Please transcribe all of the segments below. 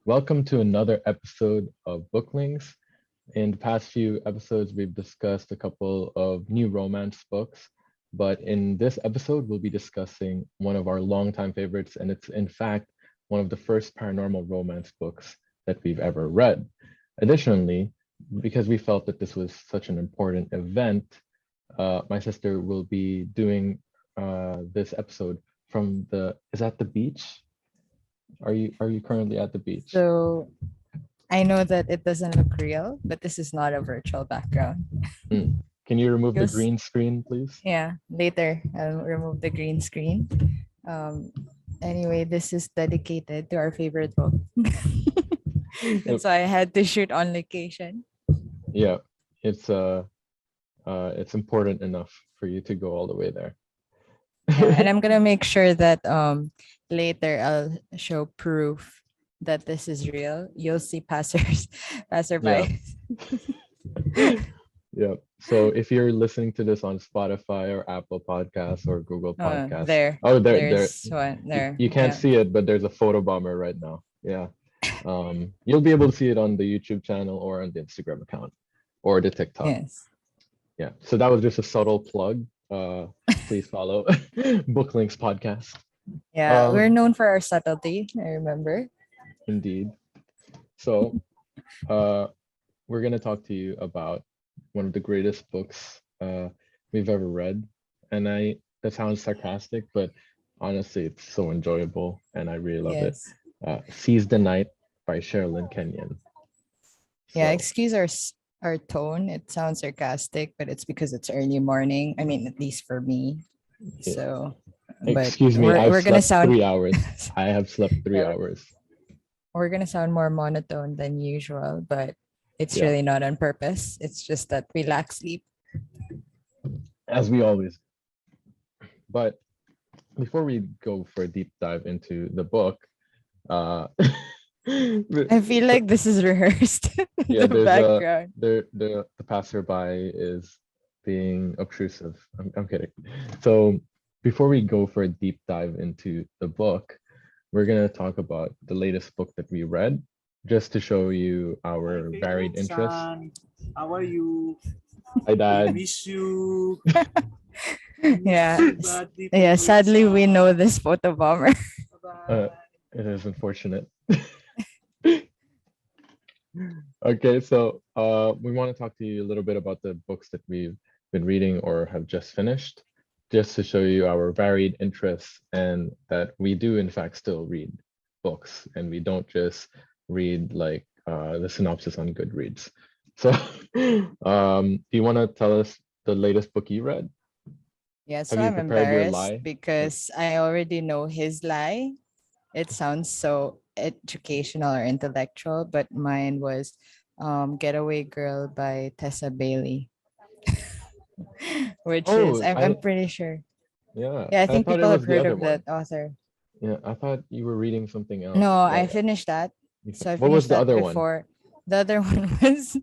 Welcome to another episode of Booklings. In the past few episodes, we've discussed a couple of new romance books, but in this episode, we'll be discussing one of our longtime favorites, and it's in fact one of the first paranormal romance books that we've ever read. Additionally, because we felt that this was such an important event, my sister will be doing this episode from the, is that the beach? Are you currently at the beach? So I know that it doesn't look real, but this is not a virtual background. Mm. Can you remove the Because green screen, please? yeah, later I'll remove the green screen. Um, anyway, this is dedicated to our favorite book. And Yep. so I had to shoot on location. Yeah, it's important enough for you to go all the way there. Yeah, and I'm gonna make sure that later I'll show proof that this is real. You'll see Yeah, passerby. yeah. So if you're listening to this on Spotify or Apple Podcasts or Google Podcasts, There. oh, there, There's one you, there. you can't Yeah. see it, but there's a photo bomber right now. Yeah. You'll be able to see it on the YouTube channel or on the Instagram account or the TikTok. Yes. Yeah. So that was just a subtle plug. Please follow Booklinks podcast. Yeah, we're Um, known for our subtlety, I remember. Indeed. So, we're gonna talk to you about one of the greatest books we've ever read, and that sounds sarcastic, but honestly, it's so enjoyable, and I really love it. Yes. Seize the Night by Sherrilyn Kenyon. Yeah, So, excuse our tone. It sounds sarcastic, but it's because it's early morning. I mean, at least for me. yeah. So, but Excuse me, I've we're gonna slept sound 3 hours. I have slept three yeah, hours. we're gonna sound more monotone than usual, but it's Yeah, really not on purpose. It's just that we lack sleep. as we always. But before we go for a deep dive into the book, uh, I feel like this is rehearsed. yeah, The background. the passerby is being obtrusive. I'm kidding. So before we go for a deep dive into the book, we're gonna talk about the latest book that we read, just to show you My our varied favorite interests. son. How are you? Hi, I Dad. miss you. Yeah. Badly, Yeah, favorite sadly we son. know this photo bomber. Uh, Bye-bye. it is unfortunate. Okay, so we want to talk to you a little bit about the books that we've been reading or have just finished, just to show you our varied interests and that we do in fact still read books and we don't just read like the synopsis on Goodreads. So, do you want to tell us the latest book you read? Yeah, Have so you I'm prepared your embarrassed lie? because I already know his lie. It sounds so educational or intellectual, but mine was Getaway Girl by Tessa Bailey, which is Oh, I'm pretty sure. yeah, Yeah, I I think thought it people have was the heard other of that one. author. Yeah, I thought you were reading something else, No, I but finished that. So I what was finished the that other one? before. The other one was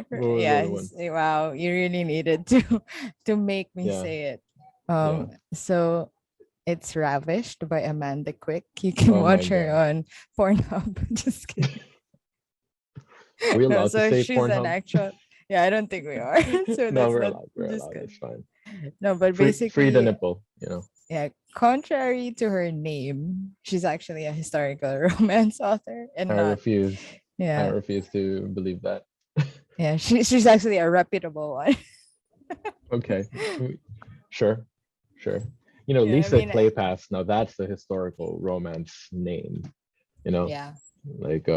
What was the yeah, other one? wow, you really needed to make me Yeah, say it. yeah. So it's Ravished by Amanda Quick. You can Oh my watch her God. on Pornhub. Just kidding. Are we No, allowed to so say she's an Pornhub? actual. Yeah, I don't think we are. So No, that's we're not allowed. We're just allowed. good. It's fine. No, but Free the basically, nipple. yeah, contrary to her name, she's actually a historical romance author and I not. refuse. I Yeah, refuse to believe that. yeah, she's actually a reputable one. Okay. Sure. Sure. Yeah, I Lisa mean, Claypass, now that's the historical romance name, you know, yeah, like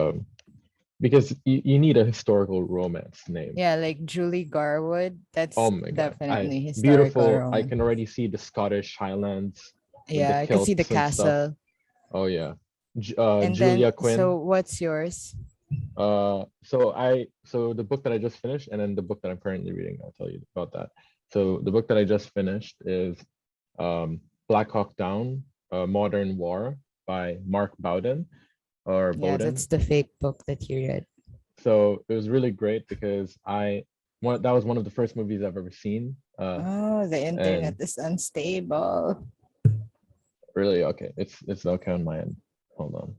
because you need a historical romance name. yeah, like Julie Garwood. Oh That's my God. definitely historical Beautiful. I romance. can already see the Scottish Highlands with the Yeah, I could see the kilts and stuff. castle. Oh yeah. And then, Julia so Quinn. what's yours? So the book that I just finished and then the book that I'm currently reading, I'll tell you about that. So the book that I just finished is Black Hawk Down, Modern War by Mark Bowden or Yeah, Bowden. that's the fake book that you read. So it was really great because that was one of the first movies I've ever seen. Oh, the internet And is unstable. really, okay, it's okay on my end. Hold on.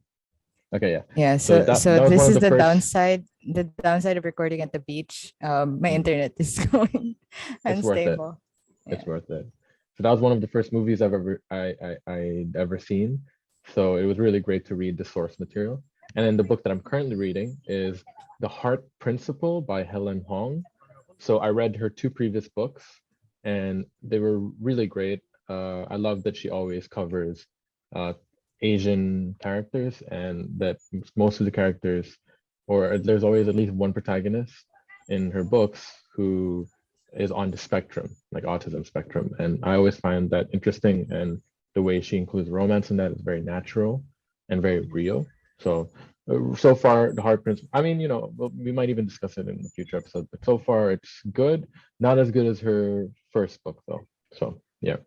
Okay, yeah. Yeah, So so that was one this of is the the first. downside. The downside of recording at the beach. My Mm, internet is going it's worth it. unstable. It's Yeah. worth it. So that was one of the first movies I'd ever seen. So it was really great to read the source material. And then the book that I'm currently reading is The Heart Principle by Helen Hong. So I read her two previous books, and they were really great. I love that she always covers uh, Asian characters, and that most of the characters, or there's always at least one protagonist in her books who is on the spectrum, like autism spectrum. And I always find that interesting. And the way she includes romance in that is very natural and very real. So, so far, the Heart Prince, I mean, we might even discuss it in a future episode, but so far it's good. Not as good as her first book, though. So, yeah.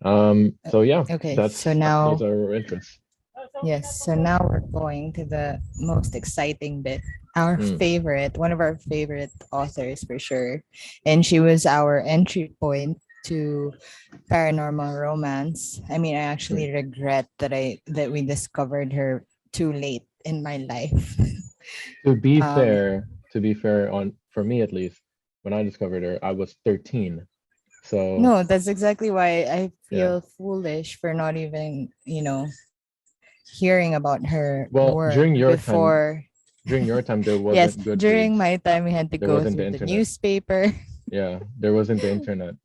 So yeah, Okay, so those now, are our interests. yes, so now we're going to the most exciting bit. Our Mm, favorite, one of our favorite authors for sure. And she was our entry point to paranormal romance. I mean, I mm. actually regret that we discovered her too late in my life. Um, To be fair, on for me at least, when I discovered her, I was 13. So no, that's exactly why I yeah. feel foolish for not even, hearing about her Well, work before. during your time, there Yes, wasn't during Goodreads. my time, we had to There go wasn't the through the internet. newspaper. Yeah, there wasn't the internet.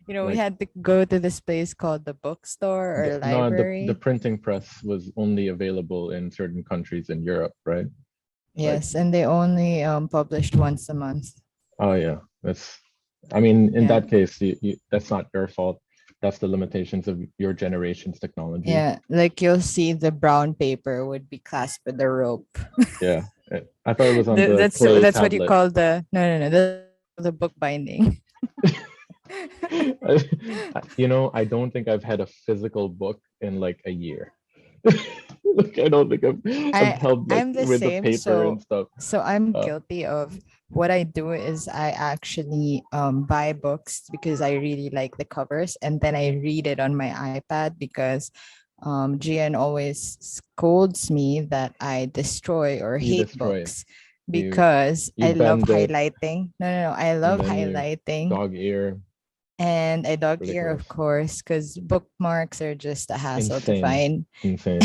We Like had to go to this place called the bookstore or no, the library. printing press was only available in certain countries in Europe, right? Like, Yes, and they only published once a month. oh yeah, I mean, in Yeah. that case, that's not your fault. That's the limitations of your generation's technology. Yeah, like you'll see the brown paper would be clasped with a rope. Yeah, I thought it was on the That's clay what you tablet. call the no, the book binding. I don't think I've had a physical book in like a year. Like, I don't think I've I held like I'm the with the same, paper and stuff. so I'm Uh, guilty of what I do is I actually buy books because I really like the covers, and then I read it on my iPad because GN always scolds me that I destroy or you hate destroy it. books You because you I love bend it, highlighting. No, I and love then you highlighting, dog ear. and I dog ear, Ridiculous. of course, because bookmarks are just a hassle to Insane. find. Insane.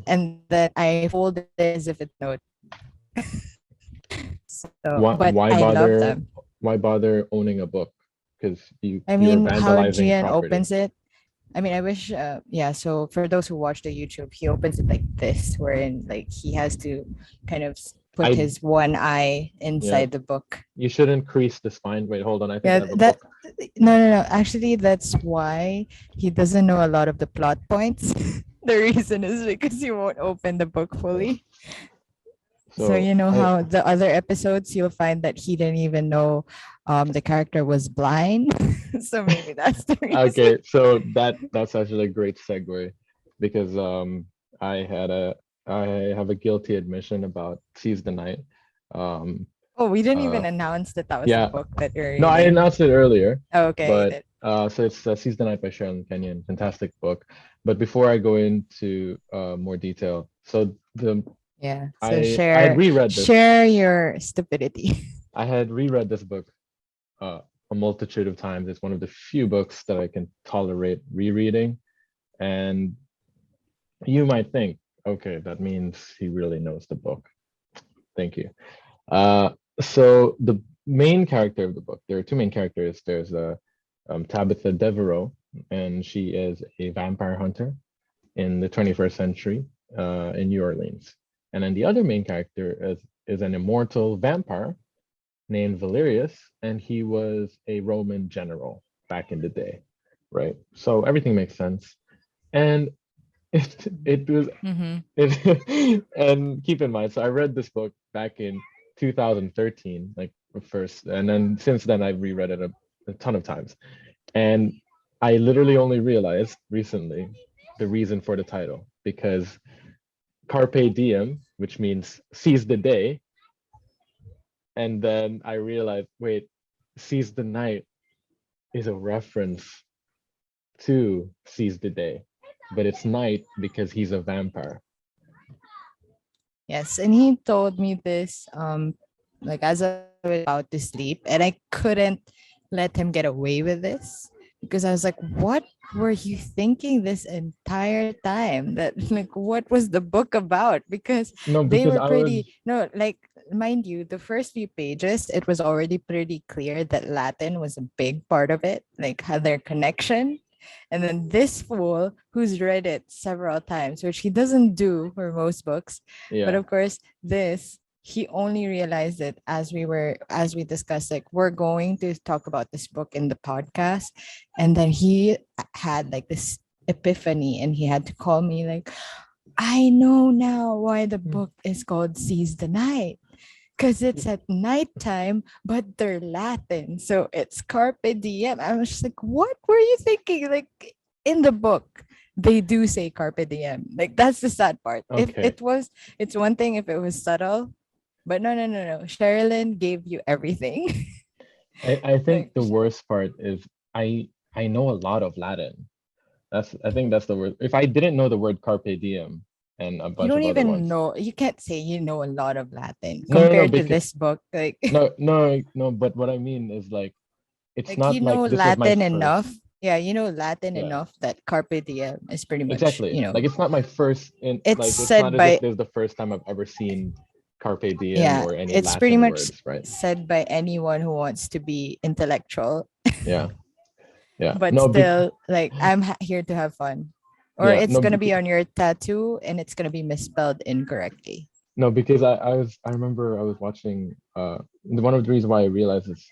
And then I fold it as if it's note. So, Why but why I love bother them. why bother owning a book? Because I you're mean, how vandalizing GN property. opens it. I mean, I wish, yeah. So for those who watch the YouTube, he opens it like this, wherein like he has to kind of put I his one eye Yeah, inside the book. you shouldn't crease the spine. Wait, hold on. I think I Yeah, have a that book. no. Actually, that's why he doesn't know a lot of the plot points. The reason is because he won't open the book Yeah. fully. So So you know I how the other episodes you'll find that he didn't even know the character was blind. So maybe that's the reason. okay, so that's actually a great segue because I have a guilty admission about Seize the Night. Um Oh, we didn't uh even announce that that was the yeah, book that you're no, I reading. announced it earlier, Oh, okay. but so it's Seize the Night by Sherrilyn Kenyon, fantastic book. But before I go into more detail, so the Yeah. So I had reread this. share your stupidity. I had reread this book a multitude of times. It's one of the few books that I can tolerate rereading. And you might think, okay, that means he really knows the book. Thank you. Uh, so the main character of the book, there are two main characters. There's Tabitha Devereaux, and she is a vampire hunter in the 21st century in New Orleans. And then the other main character is an immortal vampire named Valerius, and he was a Roman general back in the day, right? So everything makes sense. And it was Mm-hmm. it, and keep in mind, so I read this book back in 2013, like first, and then since then I've reread it a ton of times. And I literally only realized recently the reason for the title because Carpe Diem, which means seize the day, and then I realized, wait, seize the night is a reference to seize the day, but it's night because he's a vampire. Yes, and he told me this like as I was about to sleep, and I couldn't let him get away with this because I was like, what were you thinking this entire time? That like what was the book about? Because No, they because were I was pretty no, like mind you, the first few pages, it was already pretty clear that Latin was a big part of it, like had their connection. And then this fool who's read it several times, which he doesn't do for most books, but yeah. of course, this he only realized it as we discussed, like we're going to talk about this book in the podcast. And then he had like this epiphany and he had to call me like, I know now why the Mm. book is called Seize the Night. Because it's at nighttime, but they're Latin. So it's Carpe Diem. I was just like, what were you thinking? Like in the book, they do say Carpe Diem. Like that's the sad part. If Okay. it was, it's one thing if it was subtle, but no, no, no, no. Sherilyn gave you everything. I think Like the worst part is I know a lot of Latin. I think that's the word. If I didn't know the word carpe diem and a you bunch don't of other even ones. know, you can't say you know a lot of Latin No, no, no, compared to because this book. Like no, but what I mean is like it's like you not know like this was my Latin first. enough. Yeah, you know Latin Yeah, enough that Carpe Diem is pretty much, exactly. Like it's not my first in it's like it's not said as if by, this is the first time I've ever seen carpe diem yeah, or any it's pretty Latin much words, right? said by anyone who wants to be intellectual, Yeah, yeah. but No, still like I'm here to have fun. Or yeah, it's no, going to be on your tattoo and it's going to be misspelled incorrectly. no, because I remember I was watching one of the reasons why I realized this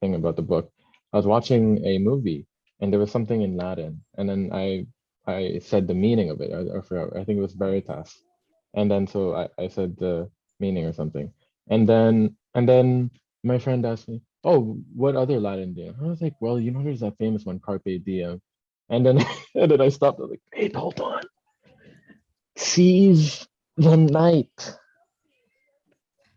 thing about the book. I was watching a movie and there was something in Latin and then I said the meaning of it. I forgot. I think it was veritas. And then so I said the meaning or something. And then my friend asked me, "Oh, what other Latin do you know?" I was like, "Well, there's that famous one, Carpe Diem." And then and then I stopped. I was like, "Wait, hold on. Seize the night."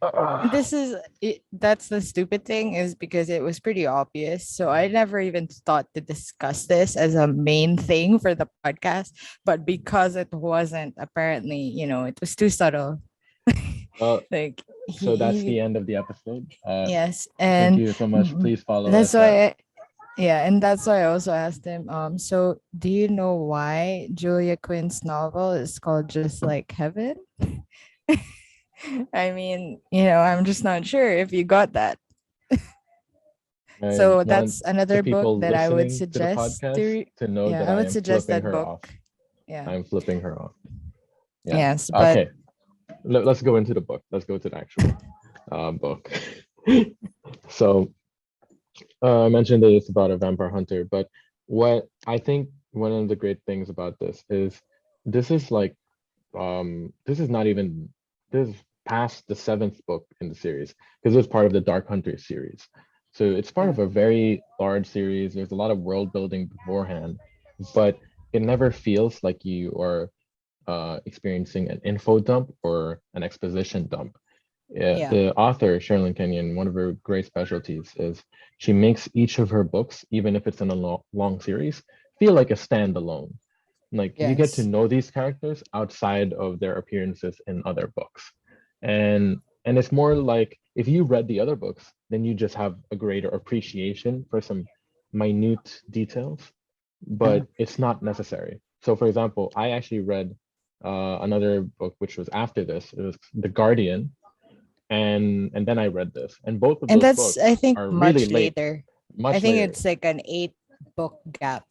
Ah, This is it, that's the stupid thing is because it was pretty obvious. So I never even thought to discuss this as a main thing for the podcast. But because it wasn't, apparently, it was too subtle. well, Like so that's he the end of the episode. yes, Thank and you so much. Please follow that's us at why yeah, and that's why I also asked him, so do you know why Julia Quinn's novel is called Just Like Heaven? I mean, I'm just not sure if you got that. I So want that's the another book people that I would listening to the suggest to podcast to know yeah, that I I would am suggest flipping that her book. off. Yeah. I'm flipping her off. Yeah. Yes, but Okay. Let's go into the book. Let's go to the actual book. So I mentioned that it's about a vampire hunter, but what I think one of the great things about this is like this is not even this is past the seventh book in the series because it was part of the Dark Hunter series. So it's part yeah. of a very large series. There's a lot of world building beforehand, but it never feels like you are experiencing an info dump or an exposition dump. Yeah, Yeah. the author, Sherrilyn Kenyon, one of her great specialties is she makes each of her books, even if it's in a long series, feel like a standalone. Like you get to Yes. know these characters outside of their appearances in other books. And it's more like if you read the other books, then you just have a greater appreciation for some minute details, Yeah. but it's not necessary. So for example, I actually read another book which was after this. It was The Guardian, and then I read this. And both of And those that's, I books think, are really much late, later. I much think later. it's like an 8 book gap.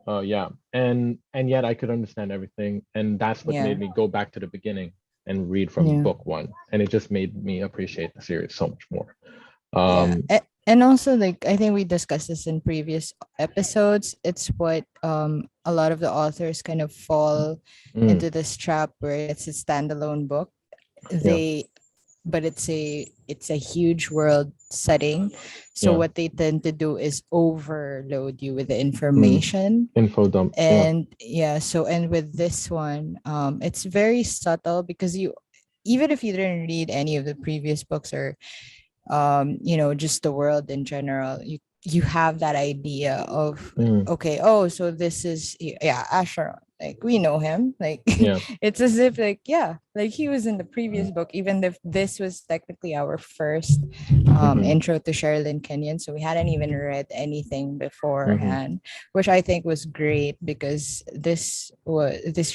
Yeah, and yet I could understand everything, and that's what Yeah. made me go back to the beginning and read from Yeah. book one, and it just made me appreciate the series so much more. Yeah. And also, like, I think we discussed this in previous episodes. It's what a lot of the authors kind of fall Mm, into this trap where it's a standalone book. yeah, They but it's a huge world setting. So yeah. what they tend to do is overload you with the Mm, information. info dump. Yeah, And yeah, so and with this one, it's very subtle because you, even if you didn't read any of the previous books or just the world in general, you have that idea of mm, okay, oh, so this is, yeah, Asheron. like we know him. Like Yeah. it's as if like yeah, like he was in the previous book, even if this was technically our first Mhm. intro to Sherrilyn Kenyon. So we hadn't even read anything beforehand, which I think was great because this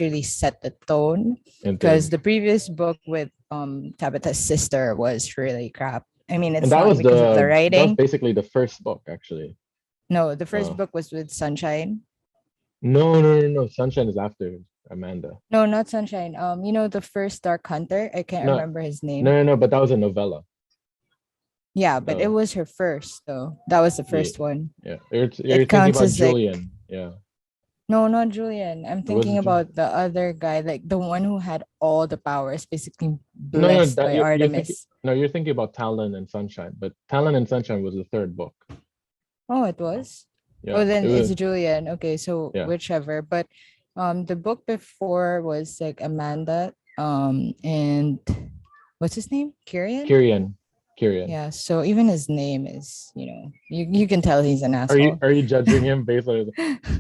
really set the tone. It Because did. the previous book with Tabitha's sister was really crap. I mean, And it's not because of the that was writing. basically the first book, actually. No, the first Uh, book was with Sunshine. no. Sunshine is after Amanda. No, not Sunshine. You know the first Dark Hunter. I can't No, remember his name. no. But that was a novella. Yeah, but it Uh, was her first though. That was the yeah, first one. yeah. You're It thinking counts about as like Julian. Yeah. no, not Julian. I'm It was thinking about the other guy, like the one who had all the powers, basically no. blessed That by you're thinking. Artemis. No, you're thinking about Talon and Sunshine. But Talon and Sunshine was the third book. Oh, it was. Yeah. Oh, then It it's was. Julian. Okay, so Yeah. whichever. But the book before was like Amanda. And what's his name? Kyrian? Kyrian. Kyrian. Yeah, so even his name is, you can tell he's an asshole. Are you judging him based on?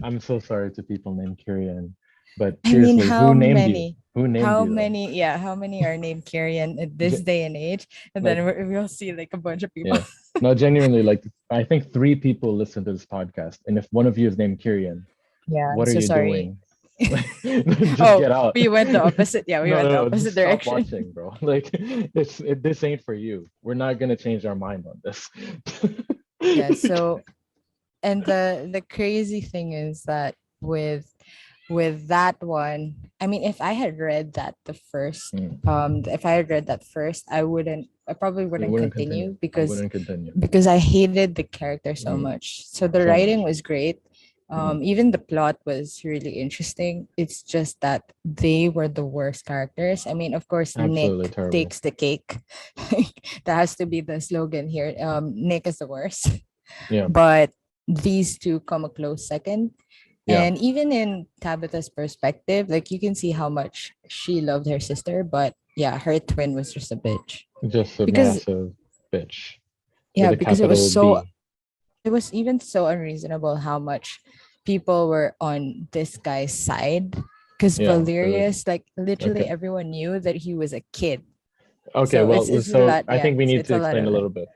I'm so sorry to people named Kyrian, but I mean, seriously, who named you? Who named you though? how many are named Kyrian at this Ge- day and age? And like then we'll see like a bunch of people. yeah, no, genuinely, like I think three people listen to this podcast, and if one of you is named Kyrian, Yeah, I'm what are so you sorry. doing? Just Oh, get out. we went the opposite. Yeah, we went the No, just opposite stop direction. watching, bro. Like this ain't for you. We're not gonna change our mind on this. Yeah, so and the crazy thing is that with that one, I mean, if I had read that the first, Mm, if I had read that first, I probably you wouldn't wouldn't continue. continue You wouldn't continue because I hated the character so mm, much. So the so writing much. was great. Mm, Even the plot was really interesting. It's just that they were the worst characters. I mean, of course, absolutely Nick terrible. takes the cake. That has to be the slogan here. Nick is the worst. Yeah, But these two come a close second. yeah. And even in Tabitha's perspective, like you can see how much she loved her sister, but yeah, her twin was just a bitch. Just a Because massive bitch with yeah, a because capital B. it was even so unreasonable how much people were on this guy's side. Because Yeah, it was Valerius, like literally okay. everyone knew that he was a kid. Okay, So well, it's a so lot, I yeah, think we need it's to a lot explain a of it. little bit.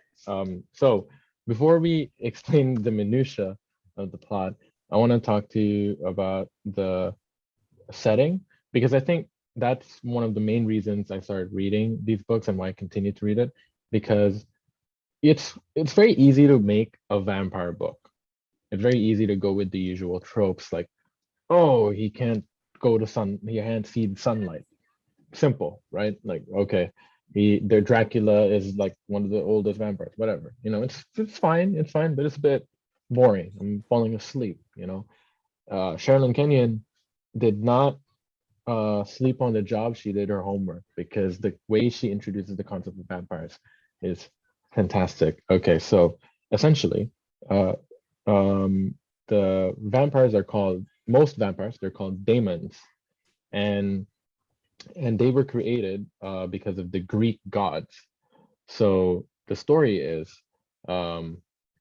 So before we explain the minutia of the plot, I want to talk to you about the setting because I think that's one of the main reasons I started reading these books and why I continue to read it because it's very easy to make a vampire book. It's very easy to go with the usual tropes like, oh, he can't see the sunlight. Simple, right? Like, okay, their Dracula is like one of the oldest vampires, whatever. It's fine, but it's a bit boring. I'm falling asleep, Sherrilyn Kenyon did not sleep on the job. She did her homework because the way she introduces the concept of vampires is fantastic. Okay, so essentially, uh, um, the vampires are called most vampires. They're called daemons, and they were created because of the Greek gods. So the story is um,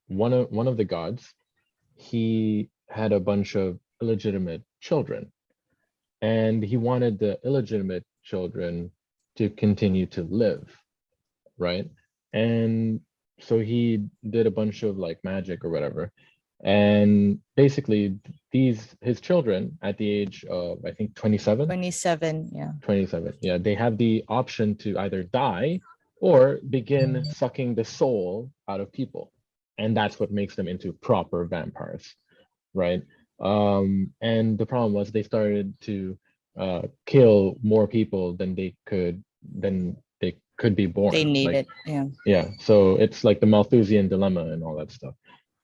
one of the gods. He had a bunch of illegitimate children, and he wanted the illegitimate children to continue to live, right? And so he did a bunch of like magic or whatever. And basically these his children at the age of I think 27, 27, yeah. 27, yeah, they have the option to either die or begin sucking the soul out of people. And that's what makes them into proper vampires, right? And the problem was they started to kill more people than they could be They born. need Like, it. Yeah. yeah, so it's like the Malthusian dilemma and all that stuff.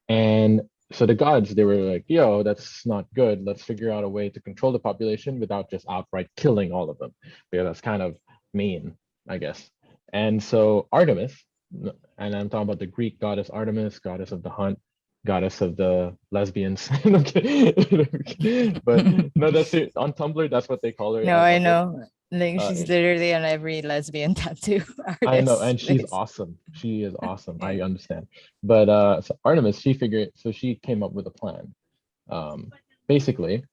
And so the gods, they were like, yo, that's not good. Let's figure out a way to control the population without just outright killing all of them, because that's kind of mean, I guess. And so Artemis, and I'm talking about the Greek goddess Artemis, goddess of the hunt, goddess of the lesbians. Okay. But no, that's it. On Tumblr, that's what they call her. No, I I love it. know. Like Uh, she's literally on every lesbian tattoo I know, artist and she's place. awesome. She is awesome. Yeah. I understand. But so Artemis, she came up with a plan. Um, Basically,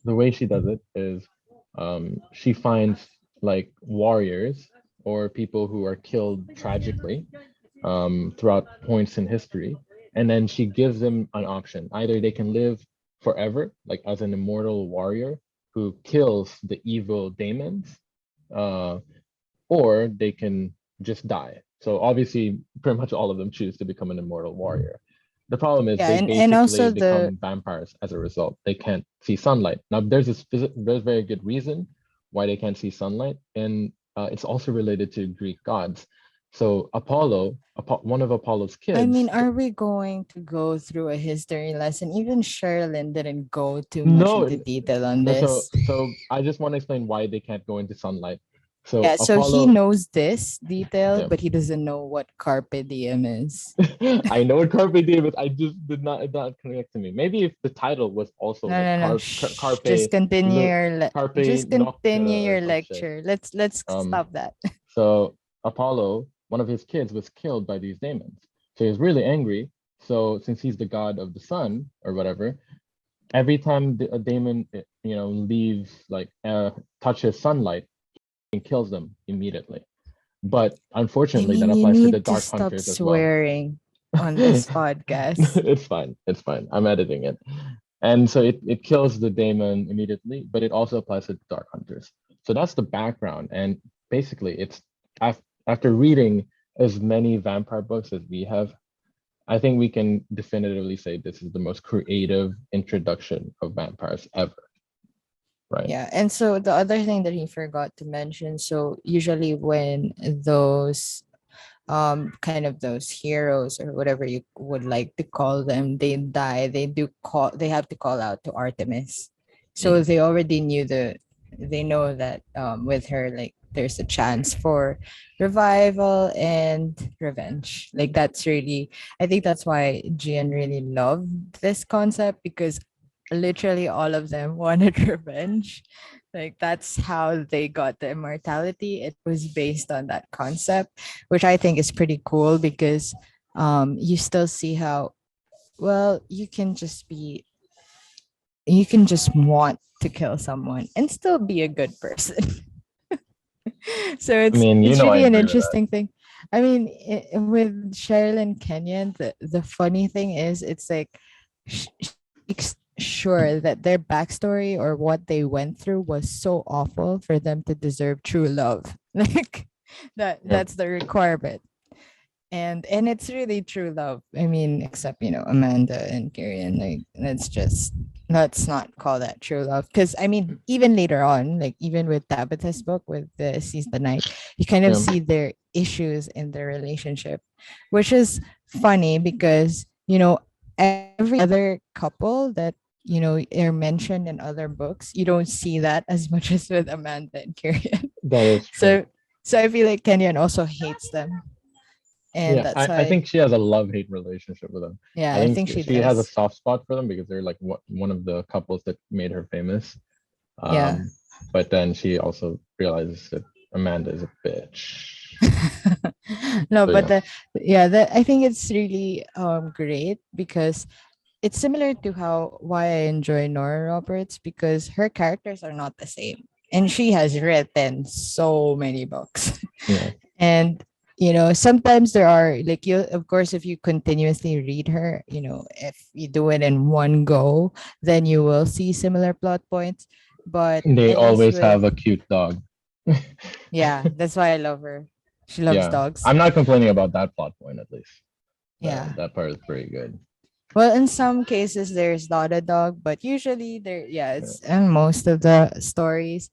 the way she does it is she finds like warriors or people who are killed tragically throughout points in history, and then she gives them an option. Either they can live forever, like as an immortal warrior who kills the evil demons, uh, or they can just die. So obviously, pretty much all of them choose to become an immortal warrior. The problem is Yeah, they and basically also the become vampires as a result. They can't see sunlight. Now, there's very good reason why they can't see sunlight, and it's also related to Greek gods. So Apollo, one of Apollo's I kids. mean, are we going to go through a history lesson? Even Sherrilyn didn't go too much No, into detail on no. So this. I just want to explain why they can't go into sunlight. So Yeah, so he Apollo, knows this detail, yeah. but he doesn't know what carpe diem is. I know what Carpe Diem is. I just did not it not connect to me. Maybe if the title was also No, like no, no. Carpe Carpe Just continue Noctura or your some shit. lecture. Let's Um, stop that. so Apollo, one of his kids, was killed by these demons. So he was really angry. So since he's the god of the sun or whatever, every time a demon, leaves like touches sunlight, and kills them immediately. But I unfortunately, that mean, you applies to the need to Dark stop Hunters as well. swearing on this podcast. It's fine. It's fine. I'm editing it. And so it kills the daemon immediately, but it also applies to Dark Hunters. So that's the background. And basically, it's after reading as many vampire books as we have, I think we can definitively say this is the most creative introduction of vampires ever, right? Yeah, and so the other thing that he forgot to mention, so usually when those kind of those heroes or whatever you would like to call them, they die, they have to call out to Artemis. So Mm. they already they know that with her, like, there's a chance for revival and revenge. Like, that's really, I think that's why Gian really loved this concept, because literally all of them wanted revenge. Like, that's how they got the immortality. It was based on that concept, which I think is pretty cool, because you still see how, well, you can just want to kill someone and still be a good person. So I mean, it's I really an agree with that. interesting thing. I mean, with Sherilyn Kenyon, the funny thing is, it's like she makes sure that their backstory or what they went through was so awful for them to deserve true love. Like, Yep. that's the requirement. And it's really true love. I mean, except, Amanda and Kieran, like, let's not call that true love. Because I mean, even later on, like, even with Tabitha's book with the Seize the Night, you kind of Yeah. see their issues in their relationship, which is funny because, every other couple that are mentioned in other books, you don't see that as much as with Amanda and Kieran. That is true. So I feel like Kenyon also hates them, and Yeah, that's I why, think she has a love-hate relationship with them. yeah, I I think think she she has a does. soft spot for them because they're like one of the couples that made her famous. Yeah. Um, but then she also realizes that Amanda is a bitch. No, So but yeah, I think it's really great, because it's similar to how why I enjoy Nora Roberts, because her characters are not the same. And she has written so many books. yeah, And sometimes there are, like, you, of course, if you continuously read her, if you do it in one go, then you will see similar plot points. But they at least always with, have a cute dog. yeah, that's why I love her. She loves Yeah, dogs. I'm not complaining about that plot point at least. Yeah. That part is pretty good. Well, in some cases there's not a dog, but usually there, yeah, Yeah. it's in most of the stories.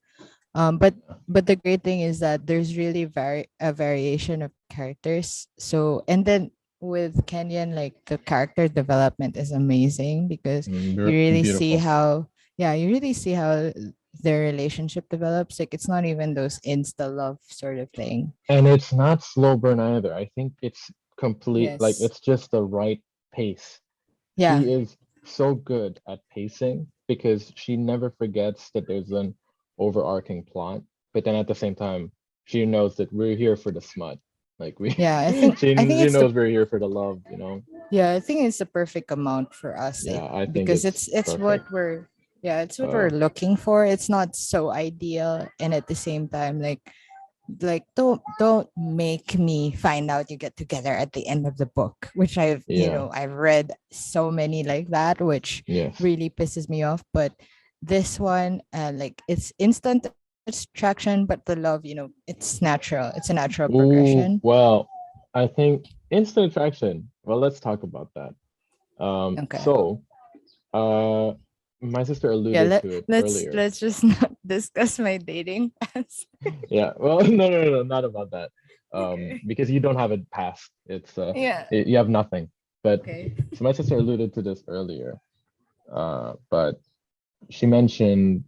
But the great thing is that there's really a variation of characters. So, and then with Kenyan, like, the character development is amazing, because you really see Beautiful. how, yeah, you really see how their relationship develops. Like, it's not even those insta love sort of thing. And it's not slow burn either. I think it's like Yes. it's just the right pace. Yeah. She is so good at pacing because she never forgets that there's an overarching plot, but then at the same time, she knows that we're here for the smut. Like we, Yeah. I think she it's the knows we're here for the love. Yeah, I think it's the perfect amount for us. Yeah, I think Because it's it's what perfect. Yeah, it's what Uh, we're looking for. It's not so ideal, and at the same time, like don't make me find out you get together at the end of the book, which yeah, I've read so many like that, which yes. really pisses me off. But this one, like it's instant attraction, but the love, it's natural. It's a natural Ooh, progression. well, I think instant attraction. Well, let's talk about that. Okay. So, uh, my sister Yeah, alluded to it earlier. let's just not discuss my dating past. Yeah, well, no, not about that. Okay. Because you don't have a past. Yeah. You have nothing. But Okay. so my sister alluded to this earlier. But she mentioned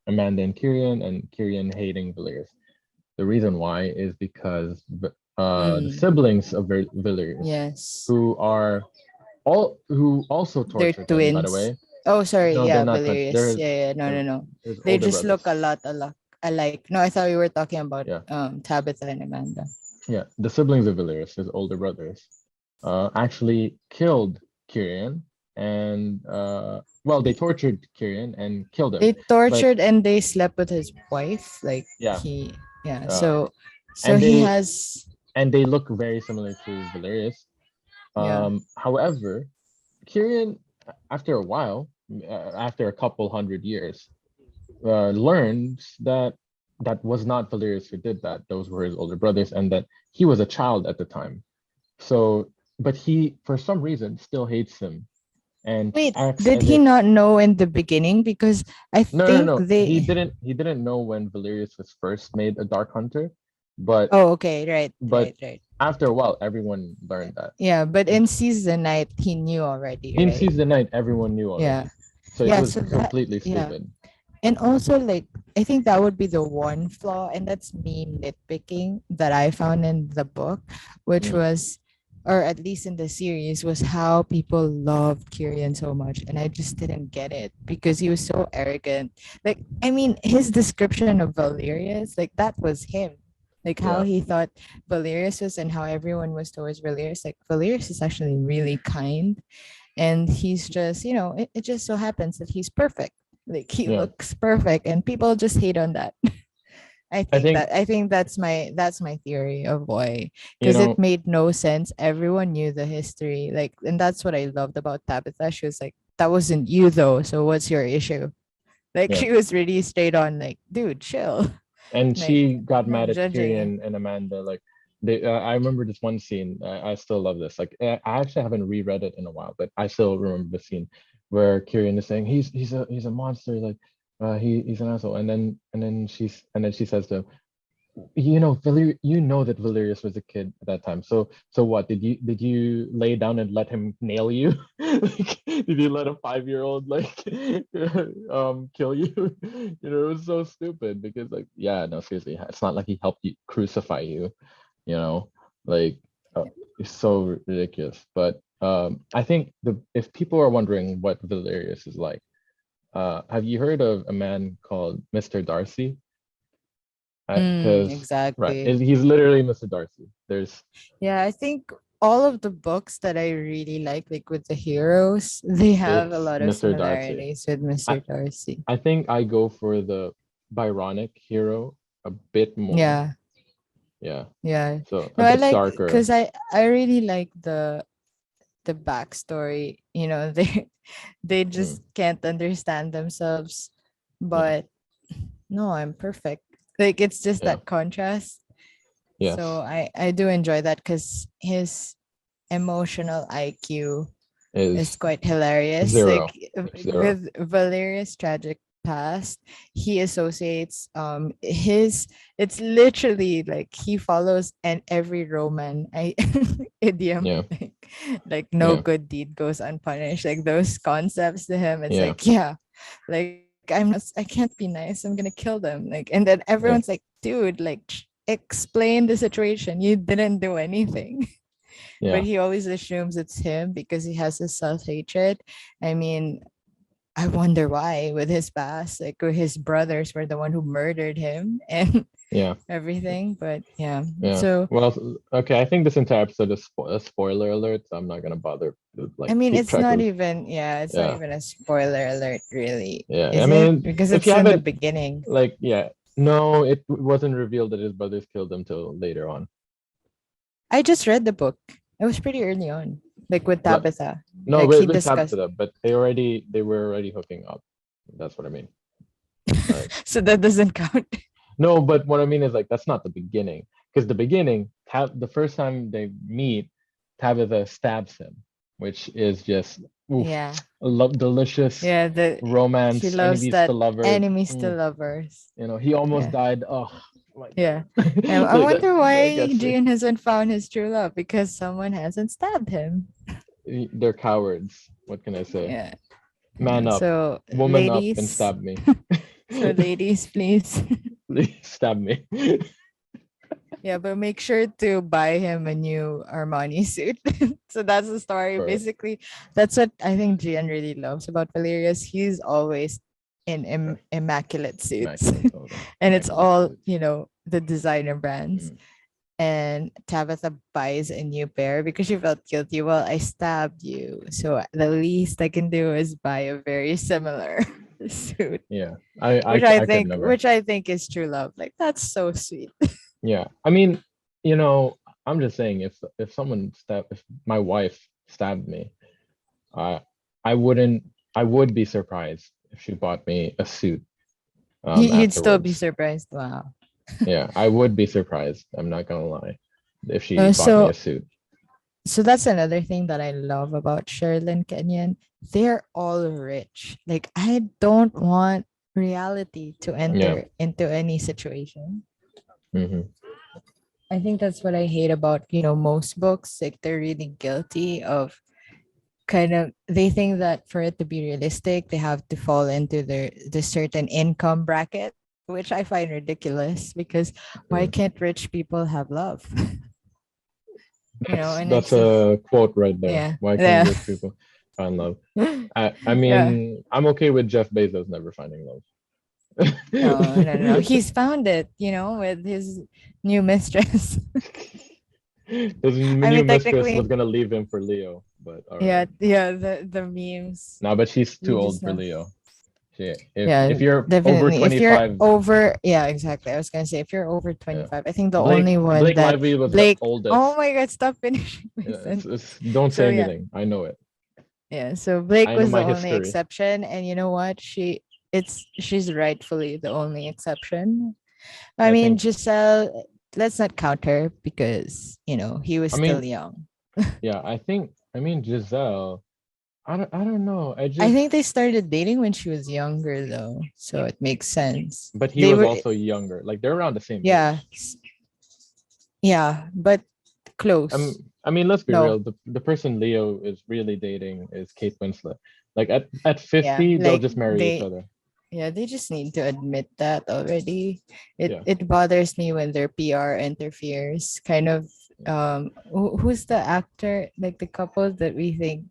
Amanda and Kirian hating Valerius. The reason why is because the Mm, siblings of Valerius, yes. who also They're tortured him, by the twins. way. Oh, sorry. No, they're Yeah, not twins. Valerius. Yeah, yeah. No, no, no. His They older just look brothers. a lot alike. No, I thought we were talking about Yeah, Tabitha and Amanda. yeah. The siblings of Valerius, his older brothers, actually killed Kirian, and well, they tortured Kirian and killed him. They But tortured and they slept with his wife. Like yeah, he, yeah. uh, So and he they has, look very similar to Valerius. yeah. However, Kirian, after a while, after a couple hundred years, learned that that was not Valerius who did that. Those were his older brothers, and that he was a child at the time. So, but he, for some reason, still hates him and Wait, acts did as he if not know in the beginning? Because I think no. He they. didn't. He didn't know when Valerius was first made a Dark Hunter, but Oh, okay. Right, but right, right. after a while, everyone learned that. Yeah, but in season night, he knew already, In right? season 9, everyone knew Yeah. already, so it Yeah. was So that, completely yeah. stupid. And also, like, I think that would be the one flaw, and that's me nitpicking that I found in the book, which Mm, was, or at least in the series, was how people loved Kyrian so much. And I just didn't get it because he was so arrogant. Like, I mean, his description of Valerius, like, that was him. Like, how yeah, he thought Valerius was and how everyone was towards Valerius. Like, Valerius is actually really kind, and he's just it just so happens that he's perfect, like he yeah. looks perfect and people just hate on that. I think I think that's my theory of why, you because it know. made no sense. Everyone knew the history, like, and that's what I loved about Tabitha. She was like, that wasn't you though, so what's your issue? Like, Yeah, she was really straight on, like, dude, chill. and Like, she got I'm not mad at judging you. Tyrion and Amanda. Like they, I remember this one scene. I still love this. Like I actually haven't reread it in a while, but I still remember the scene where Tyrion is saying he's a monster. Like he's an asshole. And then she says to him, you know that Valerius was a kid at that time. So what did you lay down and let him nail you? Like, did you let a 5-year-old like kill you? It was so stupid because like yeah, no, seriously, it's not like he helped you crucify you, you know, like uh, it's so ridiculous. But I think the if people are wondering what Valerius is like, have you heard of a man called Mr. Darcy? Because right, Exactly. he's literally Mr. Darcy. There's Yeah, I think all of the books that I really like with the heroes, they have a it's lot of Mr. Darcy. similarities with I Mr. Darcy. I think I go for the Byronic hero a bit more. Yeah, Yeah, yeah. so a No, I bit like, darker. because I really like the backstory. They Mm, just can't understand themselves, yeah, but no, I'm perfect. Like, it's just yeah, that contrast. So yes. I do enjoy that because his emotional IQ is Is quite hilarious. Like, zero. Zero. with Valerius' tragic past, he associates his it's literally like he follows and every Roman idiom, Yeah, like no yeah, good deed goes unpunished. Like, those concepts to him, it's yeah, like, yeah, like, I can't be nice. I'm gonna kill them. Like, and then yeah, everyone's like, dude, like, explain the situation. You didn't do anything. But yeah, he always assumes it's him because he has this self-hatred. I mean, I wonder why with his past, like his brothers were the one who murdered him and Yeah. everything. But yeah, Yeah. so Well, okay. I think this entire episode is a spoiler alert, so I'm not gonna bother to I like mean, keep it's track not of. even, yeah, it's not Yeah. even a spoiler alert, really, Yeah. I is it? mean, Because if you it's in the haven't, beginning. like, yeah, no, it wasn't revealed that his brothers killed him till later on. I just read the book. It was pretty early on, like with Like, Tabitha. no, Like he with discussed. Tabitha, but they were already hooking up. That's what I mean. Like, So that doesn't count. no, but what I mean is like that's not the beginning, because the beginning, the first time they meet, Tabitha stabs him, which is just oof, Yeah. delicious Yeah. She romance, loves enemies to that lovers. enemies to lovers. You know, he almost Yeah. died. Oh my Yeah. God. I Like wonder that why gets me. Jean hasn't found his true love because someone hasn't stabbed him. They're cowards. What can I say? Yeah. Man up, So woman up, and ladies, stab me. so ladies, please. Please stab me. Yeah, but make sure to buy him a new Armani suit. So that's the story. Or Basically, that's what I think Gian really loves about Valerius. He's always in immaculate suits. immaculate total. And it's Immaculate all, suits. the designer brands. Mm. And Tabitha buys a new pair because she felt guilty. Well, I stabbed you. So the least I can do is buy a very similar suit. Yeah, I could never. Which I think is true love. Like that's so sweet. Yeah, I mean, you know, I'm just saying if my wife stabbed me, uh, I would be surprised if she bought me a suit You'd still be afterwards. surprised. Wow. Yeah, I would be surprised. I'm not gonna lie, if she Uh, bought me a so suit. so that's another thing that I love about Sherrilyn Kenyon. They're all rich. Like I don't want reality to Yeah. enter into any situation. Hmm. I think that's what I hate about, most books. Like they're really guilty of they think that for it to be realistic, they have to fall into the certain income bracket, which I find ridiculous because why Mm. can't rich people have love? And That's it's a a quote right there. yeah. Why can't Yeah. rich people find love? I Yeah. mean, I'm okay with Jeff Bezos never finding love. No, no, no. He's found it, with his new mistress. His I new mean, mistress was technically, gonna leave him for Leo, but all yeah, right. yeah, the memes. No, but she's We too just old for know. Leo. She, if Yeah, you're over definitely. If you're 25, over, yeah, exactly. I was gonna say if you're over yeah. 25, I think the only one Blake that Lively was the Blake. Oh oldest. my God! Stop finishing my Yeah, sentence. don't say So yeah, anything. I know it. yeah. So Blake I know was the my only history. exception, and you know what? She's rightfully the only exception. I I mean, think. Giselle. Let's not count her because he was I still mean, young. yeah. I think. I mean, Giselle. I don't know. I I just. think they started dating when she was younger, though, so it makes sense. But he They was were, also younger. Like they're around the same yeah, age. yeah, but close. I mean, let's be No, real. The person Leo is really dating is Kate Winslet. Like at yeah, 50, they'll like just marry each other. yeah, they just need to admit that already. It Yeah. it bothers me when their PR interferes. Kind of, who's the actor, like the couple that we think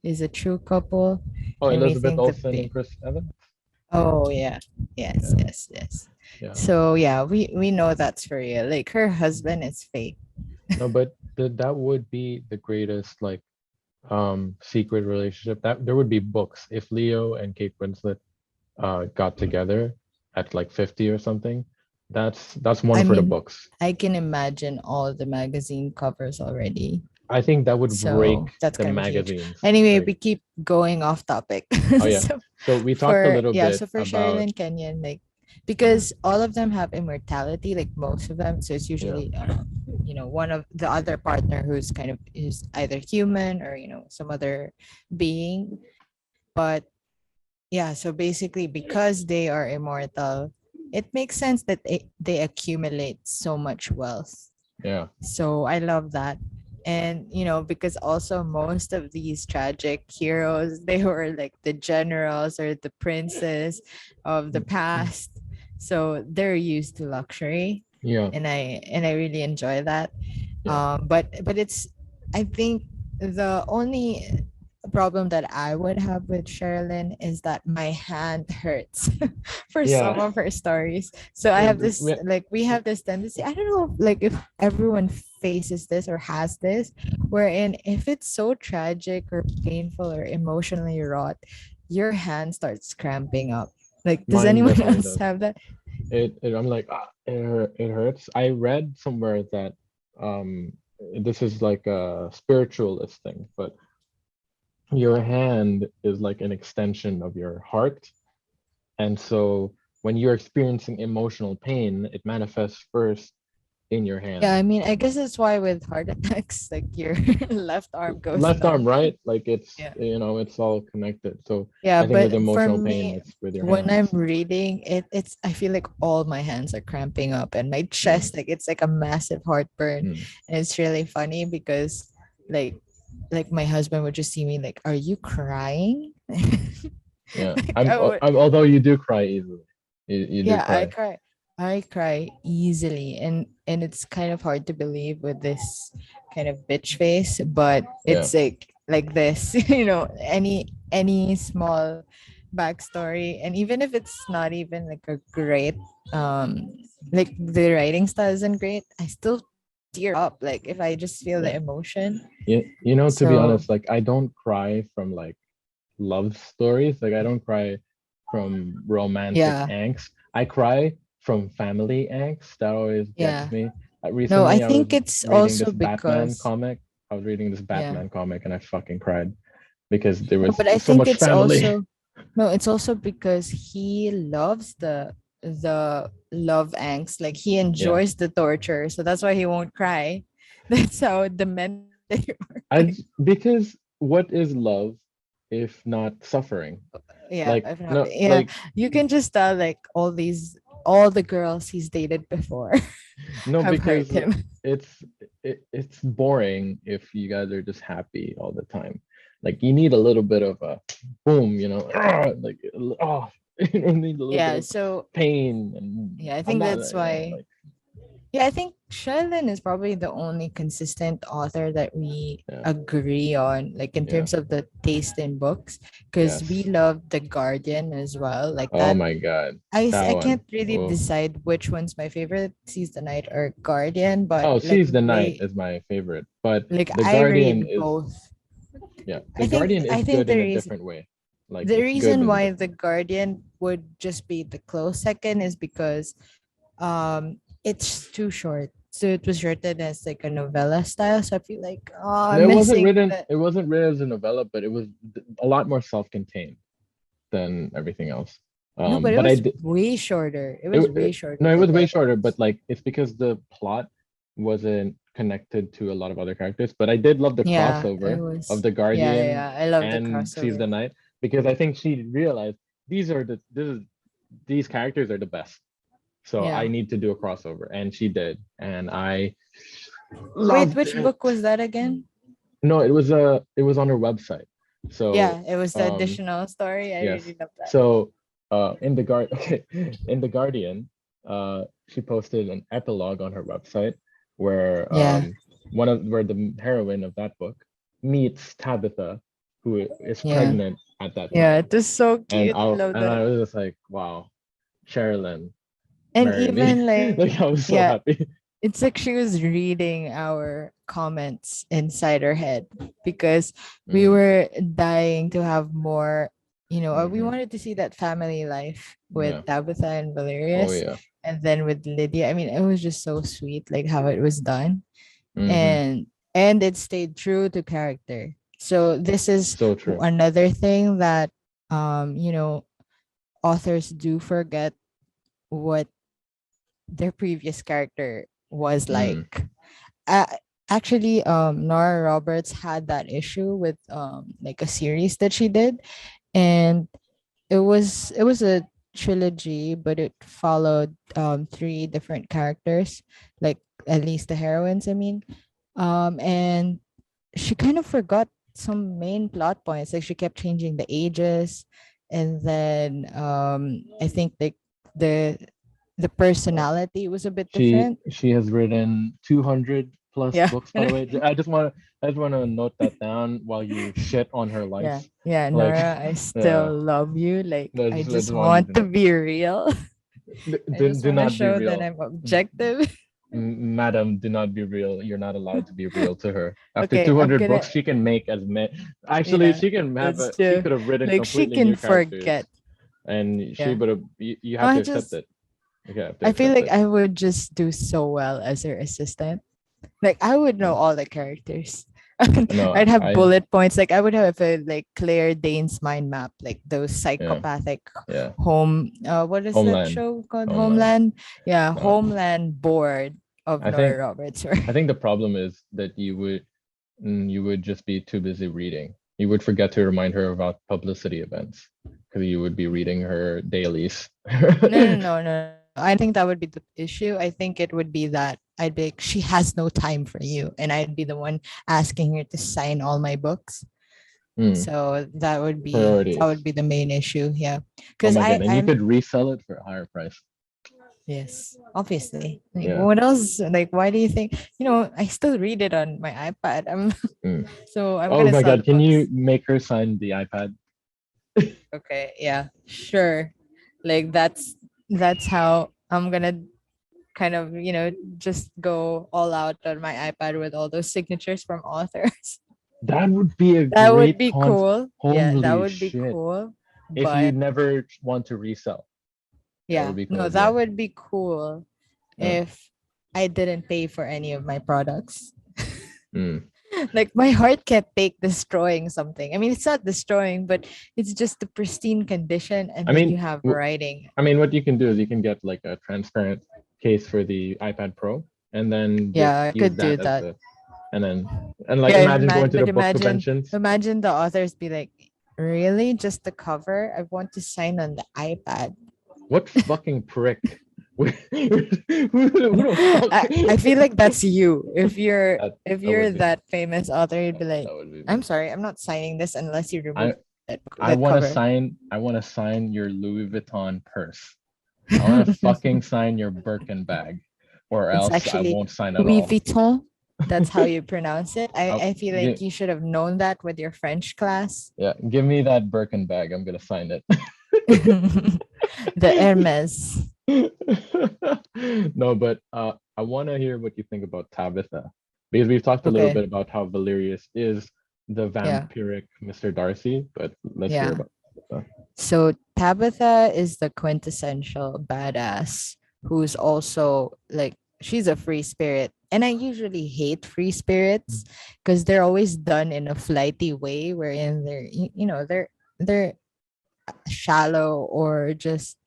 is a true couple, Oh, and we Elizabeth think that Olsen and they. Chris Evans. Oh yeah, yes, Yeah. yes, yes. Yeah. So yeah, we know that's for real. Like her husband is fake. No, but that would be the greatest like secret relationship. That there would be books if Leo and Kate Winslet got together at like 50 or something. That's one I for the mean, books. I can imagine all the magazine covers already. I think that would break So that's the gonna be huge. magazines. Anyway, Like, we keep going off topic. oh yeah. So So we talked a little bit so for about Sherrilyn Kenyon, like Mhm. because all of them have immortality, like most of them. So it's Yeah. usually one of the other partner who's kind of is either human or some other being. But yeah, so basically because they are immortal, it makes sense that they accumulate so much wealth. Yeah. So I love that. And because also most of these tragic heroes, they were like the generals or the princes of the past. So they're used to luxury. Yeah. And I really enjoy that. Yeah. But it's, I think, the only problem that I would have with Sherilyn is that my hand hurts for some Yeah. of her stories. So I have this, like, we have this tendency. I don't know, like, if everyone faces this or has this, wherein if it's so tragic or painful or emotionally wrought, your hand starts cramping up. Like, does Mine anyone definitely else does. have that? I'm like, it hurts. I read somewhere that um this is like a spiritualist thing, but your hand is like an extension of your heart. And so when you're experiencing emotional pain, it manifests first in your Yeah, hand. I mean, I guess that's why with heart attacks, like your left arm goes Left arm, numb. right? Like Yeah. it's all connected. So Yeah, I think with but for emotional pain, me, it's with your when I'm hands. reading it, it's I feel like all my hands are cramping up and my Mm, chest, like it's like a massive heartburn. mm. And it's really funny because like like my husband would just see me like, "Are you crying?" Yeah. Like I would, Although you do cry easily. You do yeah, I cry. cry. I cry easily, and it's kind of hard to believe with this kind of bitch face, but Yeah. it's like this, any small backstory, and even if it's not even like a great, like the writing style isn't great, I still tear up like if I just feel the Yeah. emotion. To be So honest, like I don't cry from like love stories. Like I don't cry from romantic yeah, angst. I cry from family angst. That always gets yeah. me. No, I Recently, I was think it's reading also this Batman because comic. I was reading this yeah. Batman comic and I fucking cried because there No, was but I so think much it's family. also no, it's also because he loves the love angst. Like he Yeah. enjoys the torture, so that's why he won't cry. That's how demented you are. I because what is love if not suffering? Yeah, Like if not, no, yeah, like you can just tell like all the girls he's dated before no, have hurt because him. it's it's boring if you guys are just happy all the time. Like you need a little bit of a boom, like oh, you need a little bit Yeah, of so pain and yeah, I I'm think not, that's why. like Yeah, I think Sherlyn is probably the only consistent author that we yeah, agree on, like in yeah, terms of the taste in books, because we yes. love The Guardian as well. Like Oh that, my God, I that can't one. really Oh, decide which one's my favorite, Seize the Night or Guardian, but oh, like Seize the Night they, is my favorite, but like The I Guardian read is both. yeah, The Guardian is I think good in a different way. Like the it's good reason in a why The different way. Guardian would just be the close second is because it's too short, so it was written as like a novella style, so I feel like, oh, No, I'm missing the it wasn't written as a novella, but it was a lot more self-contained than everything else. no, but it But I was did way shorter. It was way it, shorter no, it than was the way other shorter, but ones. like it's because the plot wasn't connected to a lot of other characters. But I did love the Yeah, it crossover of was. the Yeah, yeah, Guardian yeah. I love the and Seize crossover. the Night because I think she realized these characters are the best. So I Yeah. need to do a crossover, and she did, and I Wait, loved which it. book was that again? No, it was on her website. So Yeah, it was the additional story. I yes. really love that. So in the guard okay, in the Guardian, she posted an epilogue on her website where Yeah, where the heroine of that book meets Tabitha, who is yeah, pregnant at that yeah. time. It was so And cute. I love I that. was just like, wow, Sherilyn, And marry me. even like, Like I was so yeah, happy. it's like she was reading our comments inside her head because we Mm, were dying to have more, we hmm. wanted to see that family life with Yeah. Tabitha and Oh Valerius, yeah. and then with Lydia. I mean, it was just so sweet, like how it was done, Hmm. and it stayed true to character. So this is So true. another thing that um, you know, authors do forget what their previous character was Mm. like. uh, Actually, Nora Roberts had that issue with like a series that she did, and it was a trilogy, but it followed three different characters, like at least the heroines, I mean. And she kind of forgot some main plot points, like she kept changing the ages, and then I think like the Uh, personality was a bit different. she has written 200 plus Yeah. books, by the way. I just want to note that down while you shit on her Yeah. likes. Yeah, Like, Nora, I yeah, still love you. Like, I I just just want you want to to know. be real. I just Do want to not be show that real. I'm objective. Madam, do not be real. You're not allowed to be real to her. After Okay, I'm 200 books, gonna, she can make as many. Actually, yeah, she can have that's a. She true. could have written Like, she completely can new characters, forget. and she Yeah. would have. You No, have to I accept just, it. You have to I feel accept like it. I would just do so well as her assistant. Like, I would know all the characters. No, I'd have I. bullet points. Like, I would have a like Claire Danes mind map, like those Yeah, psychopathic yeah. what is that Homeland, show called? Homeland. Homeland. Yeah, No, Homeland board of I think. Nora Roberts. I think the problem is that you would just be too busy reading. You would forget to remind her about publicity events because you would be reading her dailies. No. I think that would be the issue. I think it would be that I'd be like, she has no time for you. And I'd be the one asking her to sign all my books. Hmm. So that Priorities. would be the main issue. Yeah. Oh Because my god, and you I'm could resell it for a higher price. yes, obviously. Like Yeah. what else? Like why do you think, I still read it on my iPad. Hmm. So I'm Oh gonna my sell god, can books. you make her sign the iPad? Okay, yeah, sure. Like that's how I'm gonna kind of, just go all out on my iPad with all those signatures from authors. That would be a That would great be concept. cool. Yeah, that Holy would be shit. cool. If you But never want to resell, that would yeah, be cool no, as that well. would be cool Yeah. if I didn't pay for any of my products. Hmm. Like my heart can't take destroying something. I mean, it's not destroying, but it's just the pristine condition, and I then you mean, have writing. what you can do is you can get like a transparent case for the iPad Pro, and then just Yeah, I use could do that as that. the, and like Yeah, imagine going to the but book conventions. imagine the authors be like, really, just the cover? I want to sign on the iPad. What fucking prick? Who the I feel like that's you. If that you're would be that famous author, you'd be like, that would be I'm me. sorry, I'm not signing this unless you remove I I that want to cover. sign. I want to sign your Louis Vuitton purse. I want to fucking sign your Birkin bag, or It's else I actually won't sign at Louis all. Vuitton. That's how you pronounce it. I'll, I feel like you should have known that with your French class. yeah, give me that Birkin bag. I'm gonna sign it. The Hermes. No, but I want to hear what you think about Tabitha, because we've talked a little Okay. bit about how Valerius is the Yeah. vampiric Mr. Darcy, but let's hear Yeah. about Tabitha. So Tabitha is the quintessential badass who's also like she's a free spirit. And I usually hate free spirits because they're always done in a flighty way wherein they're shallow or just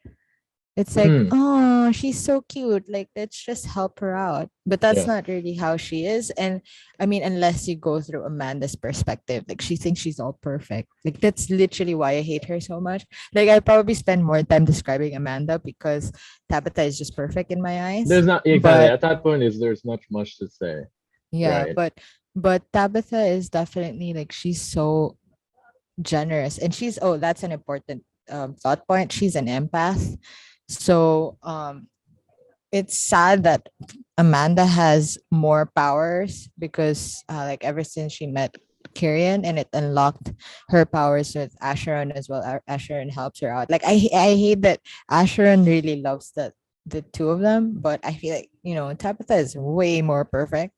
it's like, Hmm. oh, she's so cute. Like, let's just help her out. But that's Yeah. not really how she is. And I mean, unless you go through Amanda's perspective, like she thinks she's all perfect. Like that's literally why I hate her so much. Like I probably spend more time describing Amanda because Tabitha is just perfect in my eyes. There's not exactly But at that point is there's not much to say, yeah, right? but Tabitha is definitely like she's so generous and she's that's an important thought point. She's an empath. So it's sad that Amanda has more powers because like ever since she met Kyrian and it unlocked her powers with Asheron as well. Asheron helps her out. Like I hate that Asheron really loves the two of them, but I feel like Tabitha is way more perfect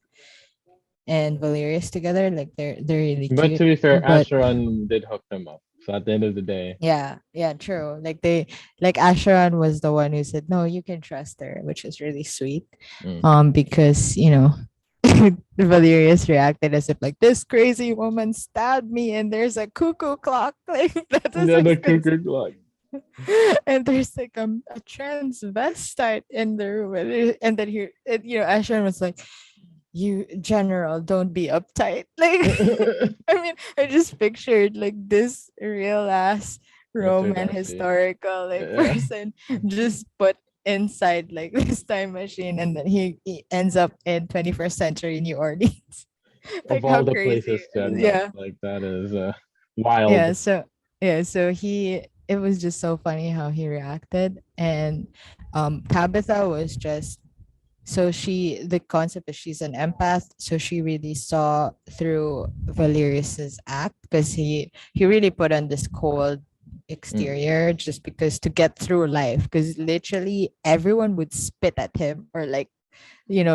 and Valerius together. Like they're really But to cute. be fair, But Asheron did hook them up. So at the end of the day, yeah, true. Like Asheron was the one who said, no, you can trust her, which is really sweet. mm. Because Valerius reacted as if like this crazy woman stabbed me and there's a cuckoo clock. Like that was Yeah, the expensive. cuckoo clock. And there's like a transvestite in the room. And then Asheron was like, you general, don't be uptight. Like I mean, I just pictured like this real ass Mr. Roman Darcy. historical like Yeah. person just put inside like this time machine and then he ends up in 21st century New Orleans. Of Like how all the crazy. places to end up, Yeah. like that is wild. So it was just so funny how he reacted. And Tabitha was just the concept is she's an empath, so she really saw through Valerius's act, because he really put on this cold Mm. exterior just because to get through life, because literally everyone would spit at him, or like,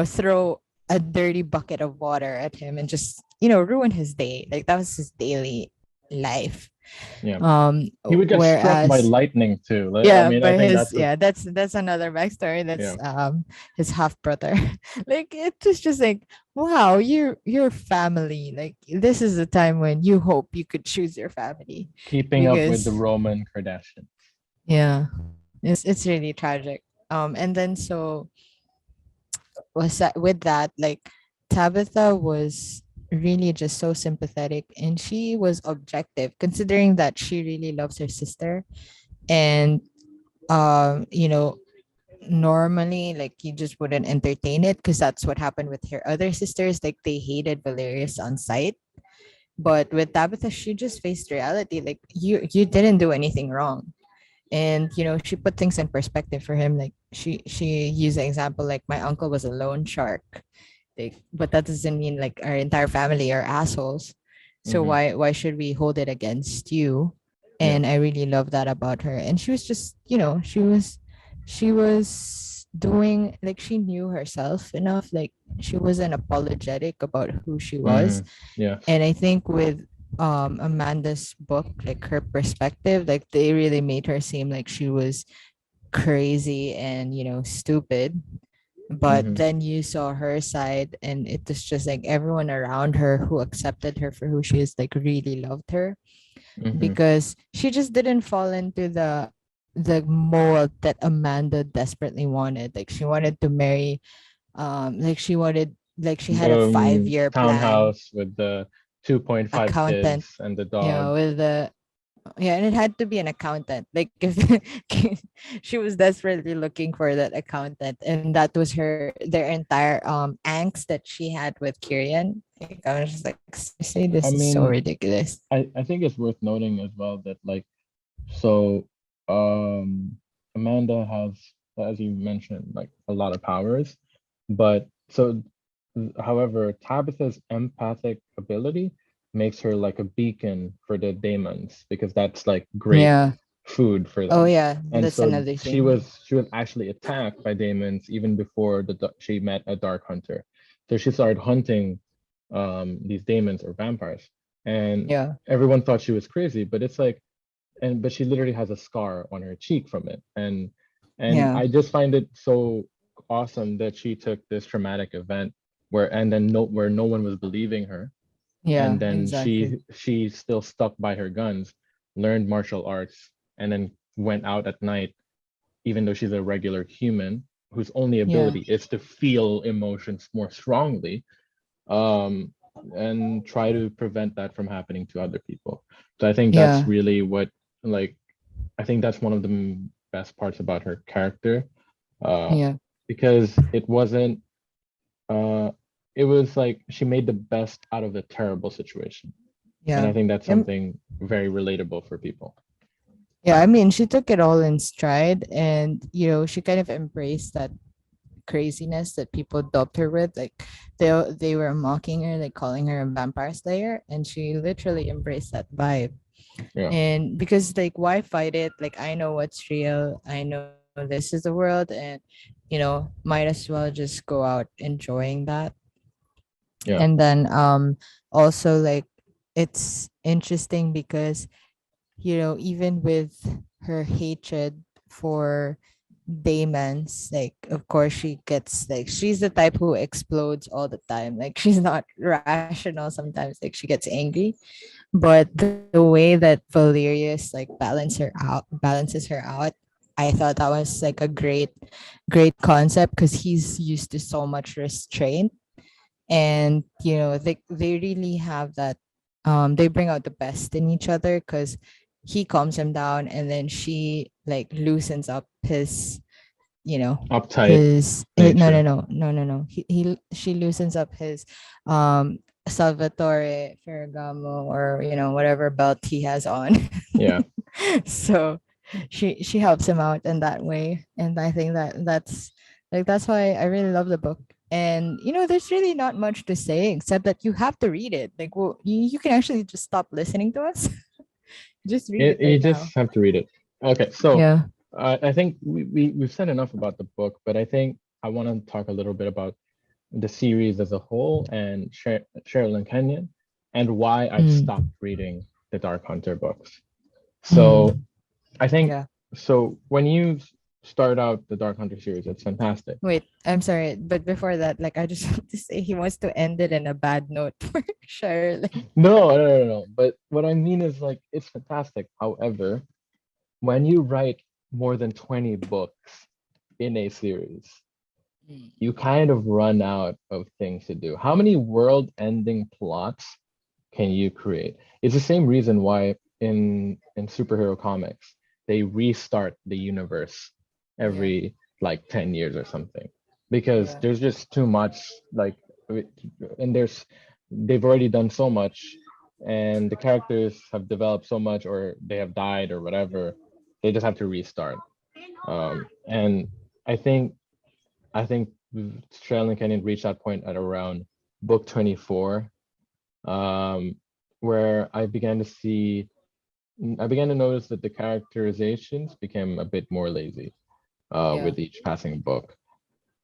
throw a dirty bucket of water at him and just, ruin his day. Like that was his daily life. Yeah. He would get struck by Whereas, lightning too. I yeah, mean, I but think that's that's another backstory. That's yeah, his half brother. Like it was just like, wow, your family. Like this is a time when you hope you could choose your family, keeping up with the because Roman Kardashian. yeah, it's really tragic. And then so was that with that, like Tabitha was really just so sympathetic, and she was objective, considering that she really loves her sister. And you know, normally like you just wouldn't entertain it, because that's what happened with her other sisters. Like they hated Valerius on sight. But with Tabitha, she just faced reality. Like you didn't do anything wrong. And she put things in perspective for him. Like she used an example, like my uncle was a loan shark. Like, but that doesn't mean like our entire family are assholes. So Hmm. why should we hold it against you? Yeah. And I really love that about her. And she was just, she was doing, like, she knew herself enough. Like she wasn't apologetic about who she was. Hmm. Yes. And I think with Amanda's book, like her perspective, like they really made her seem like she was crazy and stupid. But Hmm. then you saw her side, and it was just like everyone around her who accepted her for who she is, like really loved her, Hmm. because she just didn't fall into the mold that Amanda desperately wanted. Like she wanted to marry, like she had a The 5-year plan. townhouse with the 2.5 Accountant, kids and the dog. with the yeah, and it had to be an accountant. Like if she was desperately looking for that accountant, and that was their entire angst that she had with Kirian. Like I was just like, seriously, this I is so mean, ridiculous. I think it's worth noting as well that like so Amanda has, as you mentioned, like a lot of powers, but so however, Tabitha's empathic ability makes her like a beacon for the demons because that's like great Yeah. food for Oh them. yeah, And that's so another she thing. was actually attacked by demons even before she met a dark hunter. So she started hunting these demons or vampires, and Yeah. everyone thought she was crazy, but it's like, and but she literally has a scar on her cheek from it, and Yeah. I just find it so awesome that she took this traumatic event where no one was believing her, and Yeah. then Exactly. she still stuck by her guns, learned martial arts, and then went out at night, even though she's a regular human whose only Yeah. ability is to feel emotions more strongly, um, and try to prevent that from happening to other people. So I think that's Yeah. really what, like, I think that's one of the best parts about her character, uh, Yeah. because uh, it was like she made the best out of the terrible situation. And I Yeah. think that's Um, something very relatable for people. yeah. I mean, she took it all in stride, and she kind of embraced that craziness that people dubbed her with. Like they were mocking her, like calling her a vampire slayer, and she literally embraced that vibe. Yeah. And because like why fight it? Like I know what's real. I know this is the world, and might as well just go out enjoying that. Yeah. And then also like it's interesting because even with her hatred for Damons, like of course she gets, like, she's the type who explodes all the time. Like she's not rational sometimes, like she gets angry. But the way that Valerius like balances her out, I thought that was like a great concept, because he's used to so much restraint. And they really have that, they bring out the best in each other, because he calms him down, and then she like loosens up his, Uptight no, no, nature. no, no, no, no, he she loosens up his um Salvatore Ferragamo, or whatever belt he has on. Yeah. So she helps him out in that way, and I think that's Like that's why I really love the book. And there's really not much to say except that you have to read it. Like, well, you can actually just stop listening to us. Just read it You right now. just have to read it. Okay, so Yeah. I think we've said enough about the book, but I think I want to talk a little bit about the series as a whole and Sherrilyn Kenyon and why I've Mm. stopped reading the Dark Hunter books. So Mm. I think Yeah. so when you start out the Dark Hunter series, it's fantastic. Wait, I'm sorry, but before that, like I just want to say he wants to end it in a bad note for Shirley. No. But what I mean is like it's fantastic. However, when you write more than 20 books in a series, Mm. you kind of run out of things to do. How many world-ending plots can you create? It's the same reason why in superhero comics they restart the universe Yeah. every like 10 years or something because Yeah. there's just too much like and they've already done so much and the characters have developed so much or they have died or whatever. They just have to restart. And I think I think Sherrilyn Kenyon reached that point at around book 24, um, where I began to notice that the characterizations became a bit more lazy Yeah. with each passing book.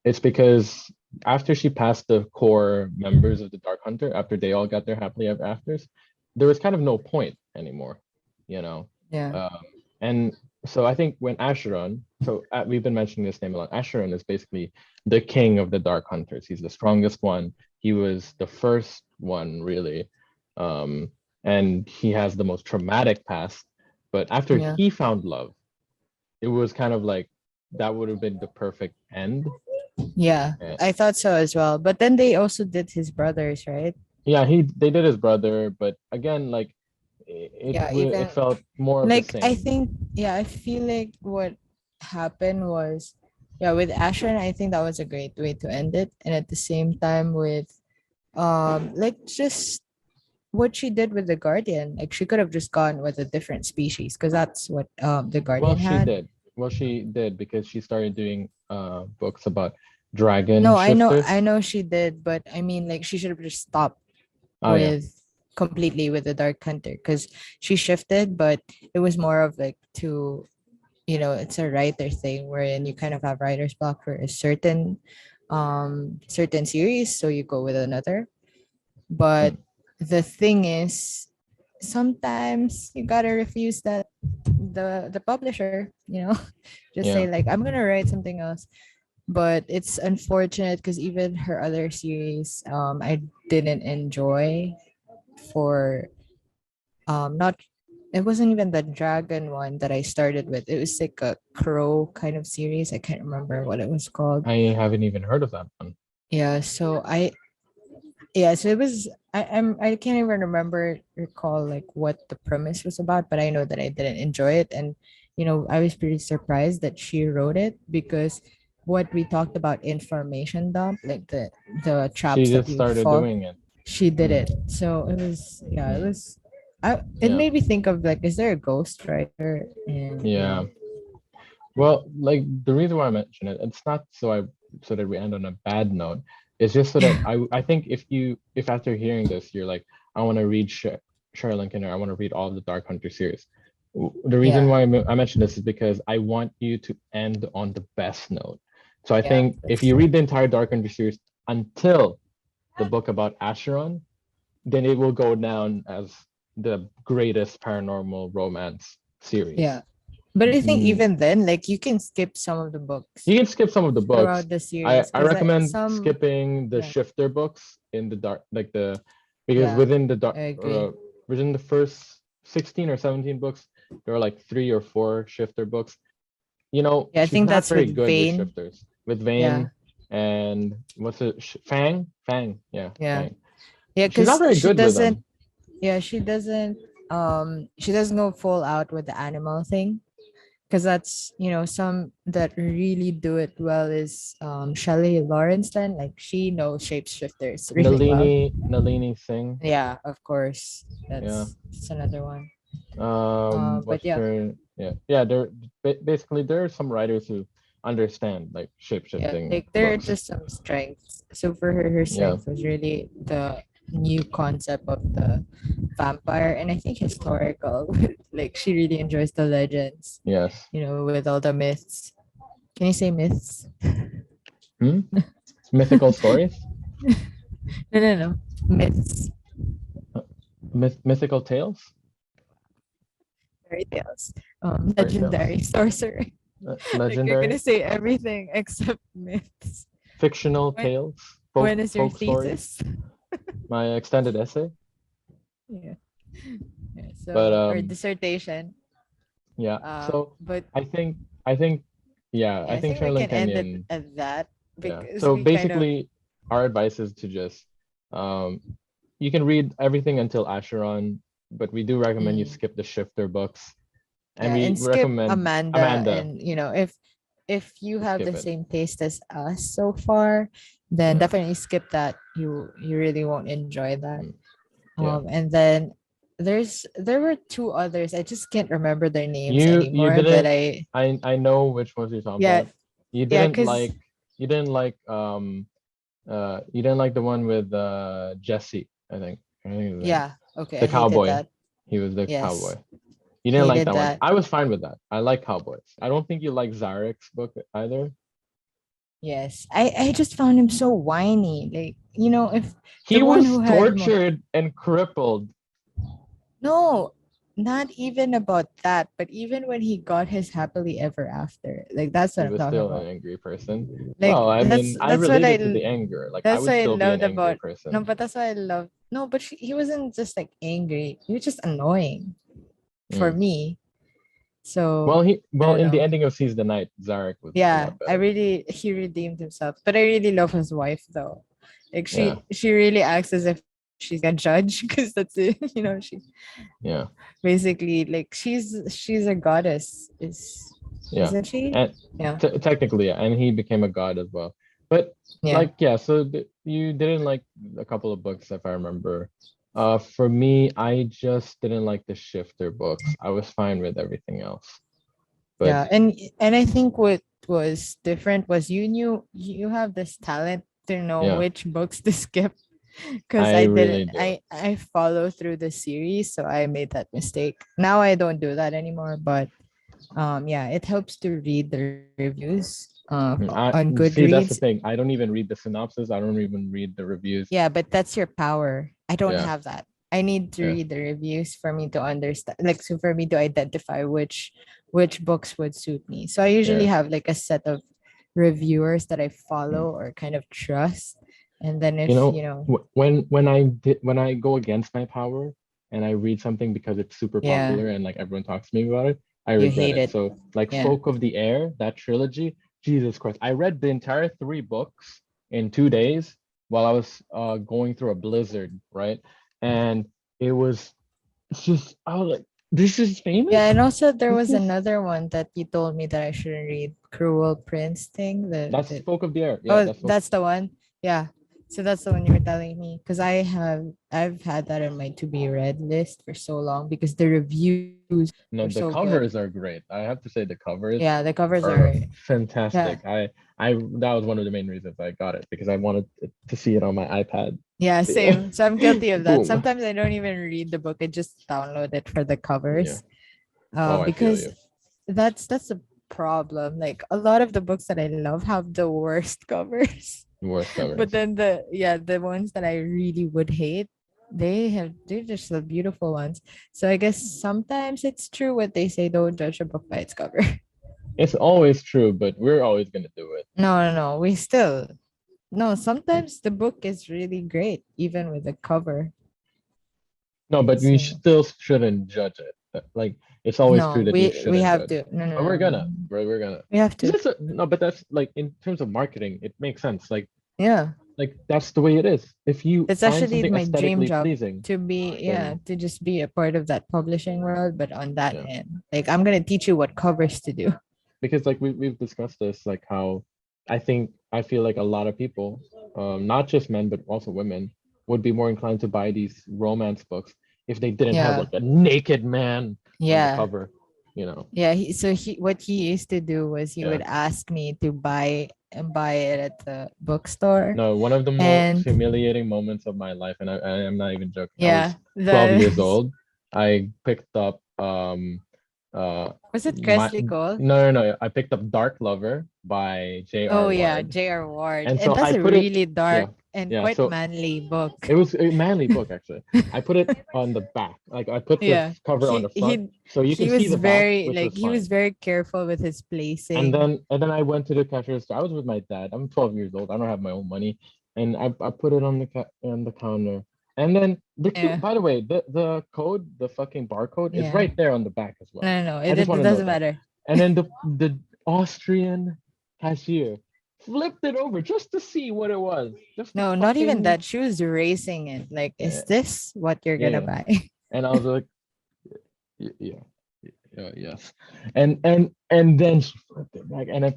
It's because after she passed the core members of the Dark Hunter, after they all got their happily ever afters, there was kind of no point anymore, you know. Yeah. Um, and so I think when Asheron, we've been mentioning this name a lot. Asheron is basically the king of the Dark Hunters. He's the strongest one. He was the first one, really, um, and he has the most traumatic past. But after Yeah. he found love, it was kind of like that would have been the perfect end. Yeah. And I thought so as well. But then they also did his brothers, right? yeah, they did his brother, but again, like Yeah, it even felt more of the like I same. think, yeah, I feel like what happened was, yeah, with Ashran, I think that was a great way to end it. And at the same time with like just what she did with the Guardian, like she could have just gone with a different species because that's what the Well, Guardian she had. did. Well, she did because she started doing books about dragon No, shifters. I know she did, but I mean like she should have just stopped Oh yeah, with completely with the Dark Hunter because she shifted, but it was more of like to it's a writer thing wherein you kind of have writer's block for a certain series, so you go with another. But mm, the thing is, sometimes you gotta refuse that the publisher, just say yeah. like I'm gonna write something else. But it's unfortunate because even her other series, I didn't enjoy for not it wasn't even the dragon one that I started with. It was like a crow kind of series. I can't remember what it was called. I haven't even heard of that one. Yeah, so so it was I can't even recall like what the premise was about, but I know that I didn't enjoy it. And I was pretty surprised that she wrote it because what we talked about information dump, like the She traps that just you started fall, doing it. she did Mm, it. So it was, yeah, it mm, was it yeah, made me think of like, is there a ghostwriter? And yeah. Well, like the reason why I mention it, it's not so that we end on a bad note. It's just so that I think if after hearing this you're like I want to read Sherrilyn Kenyon, I want to read all of the Dark Hunter series. The reason yeah, why I mention this is because I want you to end on the best note. So I yeah, think if that's you true. read the entire Dark Hunter series until the book about Acheron, then it will go down as the greatest paranormal romance series. Yeah. But I think Mm, even then, like you can skip some of the books you can skip some of the books. throughout the series I because recommend some, skipping the yeah, shifter books in the dark, like because yeah, I agree. within the first 16 or 17 books, there are like 3 or 4 shifter books. Yeah, I She's think not that's very with good with Vane. shifters. With Yeah, Vane and what's it, Fang? Fang, yeah, yeah, Fang. yeah, She's not because very good with them. she doesn't go full out with the animal thing because that's some that really do it well is Shelley Lawrence. Then like she knows shapeshifters really well. Nalini Singh, Yeah, of course, yeah. that's another one. But What's yeah, her? Yeah, yeah. Basically there are some writers who understand like shape Yeah, shifting like there are books. just some strengths. So for her, her Yeah. strength was really the new concept of the vampire, and I think historical. Like she really enjoys the legends, Yes. with all the myths. Can you say myths? Hmm? Mythical stories? No. Myths, Mythical tales? fairy tales, Fairy tales? legendary, sorcery. Like you're gonna Legendary? say everything except myths. Fictional When tales? when is your Folk stories? thesis? My extended essay? Yeah. Yeah. But So or dissertation. yeah. So But I think I think yeah, yeah, I I think think we Sherrilyn can end it Kenyon, at that yeah. because So we kind of basically our advice is to just you can read everything until Acheron, but we do recommend you mm, skip the shifter books. And yeah, we and skip recommend Amanda, Amanda and if you to have skip the it. same taste as us so far, then Yeah. definitely skip that. You really won't enjoy that. Mm, yeah. And then there were two others. I just can't remember their names You anymore. That didn't I I know which ones you're talking Yeah, about. You yeah, didn't because like you didn't like the one with Jesse, I think his name. yeah, okay, I The hated cowboy. that. He was the Yes, cowboy. You didn't like hated that one. that. I was fine with that. I like cowboys. I don't think you like Zarek's book either. Yes, I just found him so whiny. Like if the He one was who had more. tortured and crippled. No, not even about that. But even when he got his happily ever after, like that's what He I'm was talking still an about. angry person. Like Well, I that's mean, I that's what related to the anger. Like I that's would what I still be an loved angry about. No, person. but that's what I love. No, but he wasn't just like angry. He was just annoying for Mm. me. So I Well don't in the know. ending of Seize the Night, Zarek was a Yeah, lot better. he redeemed himself. But I really love his wife though. Like Yeah, she really acts as if she's a judge because that's it. She yeah, basically like she's a goddess, yeah. isn't she? And Yeah. technically, yeah, and he became a god as well. But Yeah. like, yeah, so you didn't like a couple of books, if I remember. For me, I just didn't like the shifter books. I was fine with everything else. But Yeah. And I think what was different was you have this talent to know yeah, which books to skip because I I didn't really do. I follow through the series, so I made that mistake. Now I don't do that anymore, but yeah, it helps to read the reviews I on see that's the Goodreads. thing. I don't even read the synopsis. I don't even read the reviews. Yeah, but that's your power. I don't Yeah, have that. I need to yeah, read the reviews for me to understand, like, so for me to identify which books would suit me. So I usually yeah. have like a set of reviewers that I Mm. follow or kind of trust. And then You if, know, when I go against my power and I read something because it's super yeah, popular and like everyone talks to me about it, I you regret hate it. it. So like Yeah. Folk of the Air, that trilogy, Jesus Christ. I read the entire three books in 2 days while I was going through a blizzard, right? And it was it's just I was like, this is Yeah, famous? and also there This was is another one that you told me that I shouldn't read, Cruel Prince thing. that's Folk of the Air. Yeah, Oh, that's Folk. that's the one. Yeah. So that's the one you were telling me because I've had that on my to be read list for so long because the reviews No, were the so good. covers are great. I have to say the covers Yeah, the covers are are yeah. fantastic. I that was one of the main reasons I got it because I wanted to see it on my iPad. Yeah, same. So I'm guilty of that. Boom. Sometimes I don't even read the book. I just download it for the Yeah. covers. Oh, I feel Because you. that's a problem. Like a lot of the books that I love have the worst covers. Worst But covers. then the ones that I really would hate, they're just the beautiful ones. So I guess sometimes it's true what they say, don't judge a book by its cover. It's always true, but we're always gonna do it. No. We still no, sometimes the book is really great, even with the cover. No, but we So still shouldn't judge it. Like it's always true no, that you we shouldn't have judge. to. But we're No. gonna. We're gonna. We have 'Cause to. no, but that's like in terms of marketing, it makes sense. Yeah. Like that's the way it is. If you It's find actually something my dream aesthetically job pleasing, to be, yeah, then to just be a part of that publishing world, but on that yeah. end. Like I'm gonna teach you what covers to do. Because like we've discussed this, like how I feel like a lot of people, not just men but also women, would be more inclined to buy these romance books if they didn't have Yeah. like a naked man on the Yeah. cover. you know. Yeah, he what he used to do was he Yeah. would ask me to buy it at the bookstore. No, one of the most And humiliating moments of my life, and I am not even joking. I yeah, was 12 that years is, old. I picked up was it my Cressley Cole? no. I picked up Dark Lover by Oh J.R. yeah, Ward. J.R. Ward. And And so that's I a put it, really yeah, dark and yeah. quite So manly book. it was a manly book actually. I put it on the back. Like I put the Yeah. cover on the front He so you can he see was the back, very which was like he fine. was very careful with his And placing. then I went to the cashier store. I was with my dad. I'm 12 years old. I don't have my own money, and I put it on on the counter. And then Yeah. by the way, the code, the fucking barcode is Yeah. right there on the back as well. No, I just it want to doesn't note that. matter. And then the Austrian cashier flipped it over just to see what it was. Just to No, not even fucking that. She was racing it. Like, is yeah, this what you're gonna yeah. buy? And I was like, yeah, yes. And then she flipped it back. And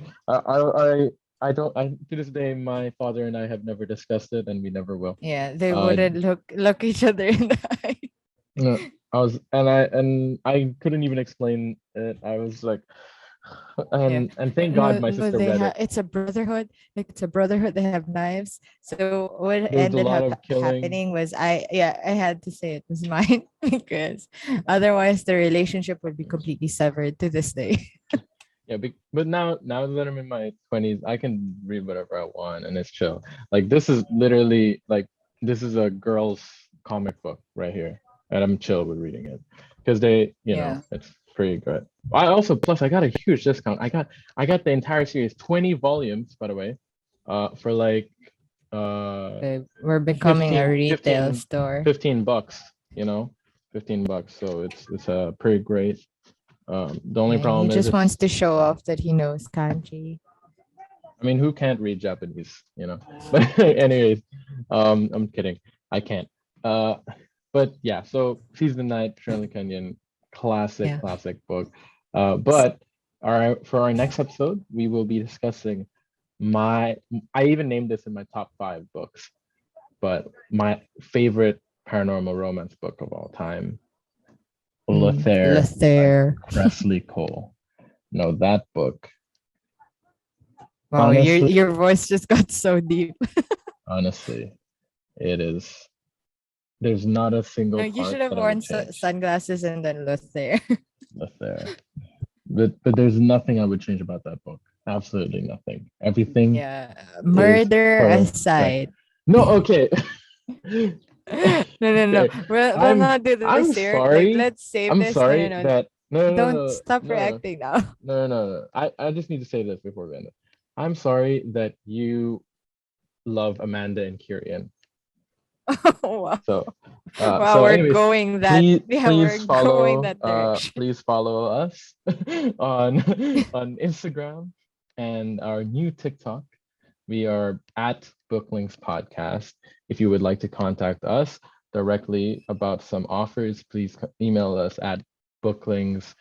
I don't I to this day my father and I have never discussed it and we never will. Yeah, they Uh wouldn't look each other in the eye. no, and I couldn't even explain it. I was like Yeah. and thank God No, my no, sister they read have it. it's a brotherhood. Like it's a brotherhood. They have knives. So what There's a ended lot up of killing. happening was I had to say it was mine because otherwise the relationship would be completely severed to this day. Yeah, but now that I'm in my 20s, I can read whatever I want and it's chill. Like this is literally like this is a girl's comic book right here, and I'm chill with reading it because Yeah. it's pretty good. I also plus I got a huge discount. I got the entire series, 20 volumes, by the way, for like uh We're becoming a 15 retail 15 store. 15 bucks, 15 bucks. So it's pretty great. The only Yeah, he problem is just it's wants to show off that he knows kanji. I mean, who can't read Japanese? But anyways, I'm kidding. I can't. Uh, but yeah, so Season Night, Sherrilyn Kenyon, Yeah. classic book. But for our next episode, we will be discussing my. I even named this in my top 5 books, but my favorite paranormal romance book of all time, Lothair by Lothair. Cressley Cole. No, that book. Wow, Honestly, your voice just got so deep. honestly, it is. There's not a No, single you part should have that I would worn change sunglasses and then Lothair. with there. But there's nothing I would change about that book. Absolutely nothing. Everything Yeah, is murder perfect. aside. No, okay. No. Okay. We'll I'm not do this I'm here. Like, sorry. let's save I'm this. No, sorry no. that Don't stop no reacting now. no. I just need to say this before we end it. I'm sorry that you love Amanda and Kyrian. Wow. So Wow, so we're anyways, going that. Yeah, we're going that direction. please follow us on on Instagram and our new TikTok. We are at Booklings Podcast. If you would like to contact us directly about some offers, please email us at booklings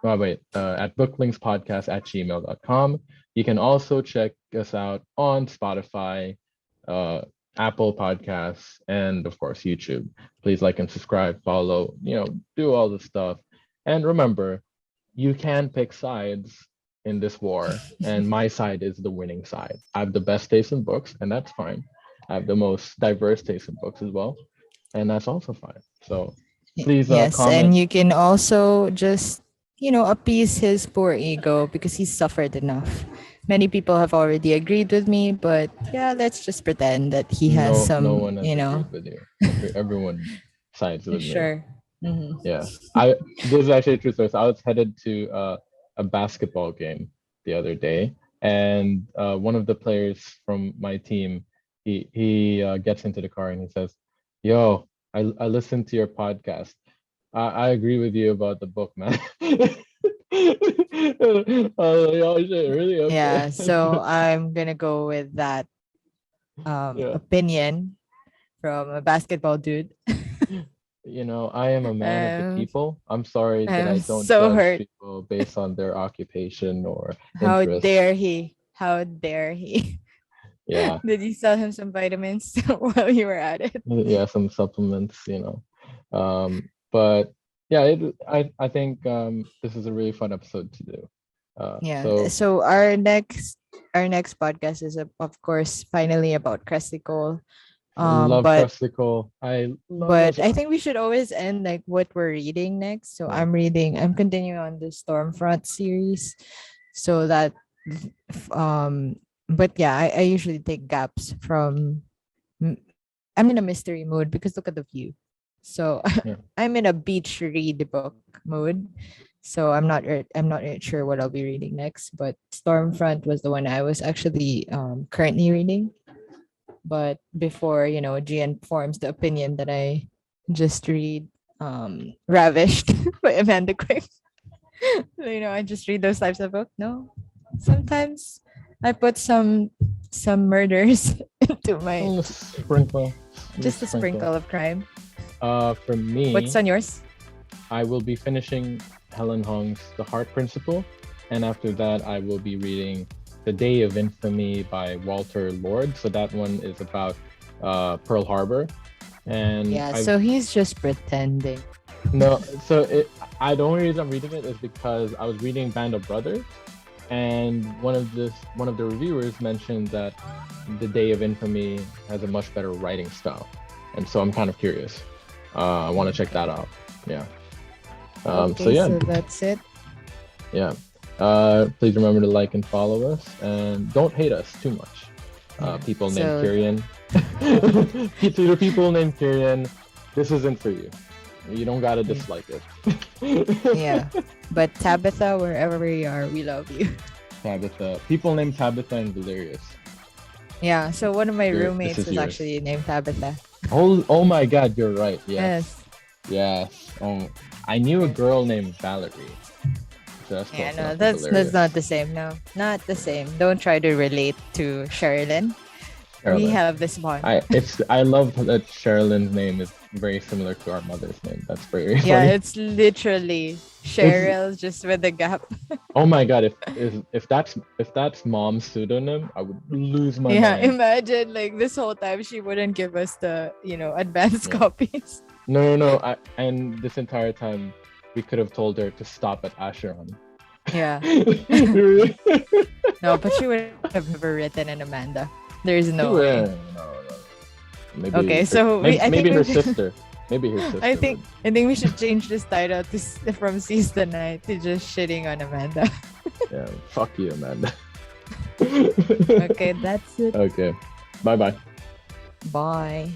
at booklingspodcast@gmail.com. You can also check us out on Spotify, uh, Apple Podcasts, and of course YouTube. Please like and subscribe, follow, do all the stuff. And remember, you can pick sides in this war, and my side is the winning side. I have the best taste in books, and that's fine. I have the most diverse taste in books as well, and that's also fine. So please Yes, comment. and you can also just, appease his poor ego because he's suffered enough. Many people have already agreed with me, but yeah, let's just pretend that he has No some, one has agreed with you. Everyone sides with me. sure. Mhm. Yeah, I this is actually a true story. So I was headed to a basketball game the other day, and one of the players from my team, he gets into the car and he says, "Yo, I listened to your podcast. I agree with you about the book, man." Oh shit, really? Yeah, Okay. so I'm gonna go with that Yeah. opinion from a basketball dude. I am a man of the um, people. I'm sorry that I'm I don't so judge hurt. people based on their occupation or How interests. dare he? How dare he? Yeah. Did you sell him some vitamins while you were at it? Yeah, some supplements. But yeah, I think this is a really fun episode to do. Yeah. So our next podcast is of course finally about Crusty Cole. love But Cresticle. I love but this. I think we should always end like what we're reading next. So Yeah. I'm continuing on the Stormfront series. So that but yeah, I usually take gaps from m- I'm in a mystery mood because look at the view. So Yeah. I'm in a beach read book mood. So I'm not sure what I'll be reading next, but Stormfront was the one I was actually currently reading. But before, GN forms the opinion that I just read Ravished by Amanda Quick. I just read those types of books. No. Sometimes I put some murders into my Sprinkle. just a sprinkle of crime. For me, What's on yours? I will be finishing Helen Hong's The Heart Principle, and after that, I will be reading The Day of Infamy by Walter Lord. So that one is about Pearl Harbor, and Yeah, so he's just pretending. no, the only reason I'm reading it is because I was reading Band of Brothers, and one of the reviewers mentioned that The Day of Infamy has a much better writing style, and so I'm kind of curious. I want to check that out. Yeah. Okay, so that's it. Yeah. Please remember to like and follow us, and don't hate us too much. People named So- Kyrian. To the people named Kyrian, this isn't for you. You don't gotta dislike it. Yeah. But Tabitha, wherever we are, we love you. Tabitha. People named Tabitha and Delirious. Yeah. So one of my This roommates is was yours. actually named Tabitha. Oh my God, you're right. Yes. Yes. Yes. Oh, I knew a girl named Valerie. So that's Yeah, close no, enough to that's Delirious. not the same. No, not the same. Don't try to relate to Sherrilyn. We Sherrilyn. have this bond. I love that Sherrilyn's name is very similar to our mother's name. That's very Yeah, funny. it's literally Cheryl just with the gap. Oh my God, if that's mom's pseudonym, I would lose my Yeah, mind. imagine like this whole time she wouldn't give us the advanced Yeah. copies. No. And this entire time, we could have told her to stop at Asheron. Yeah. No, but she would have never written an Amanda. There's no way. No. Maybe Okay, her- so I maybe think her we- sister. Maybe her sister. I think we should change this title to from Season 9 to just shitting on Amanda. Yeah. Fuck you, Amanda. Okay, that's it. Okay. Bye. Bye.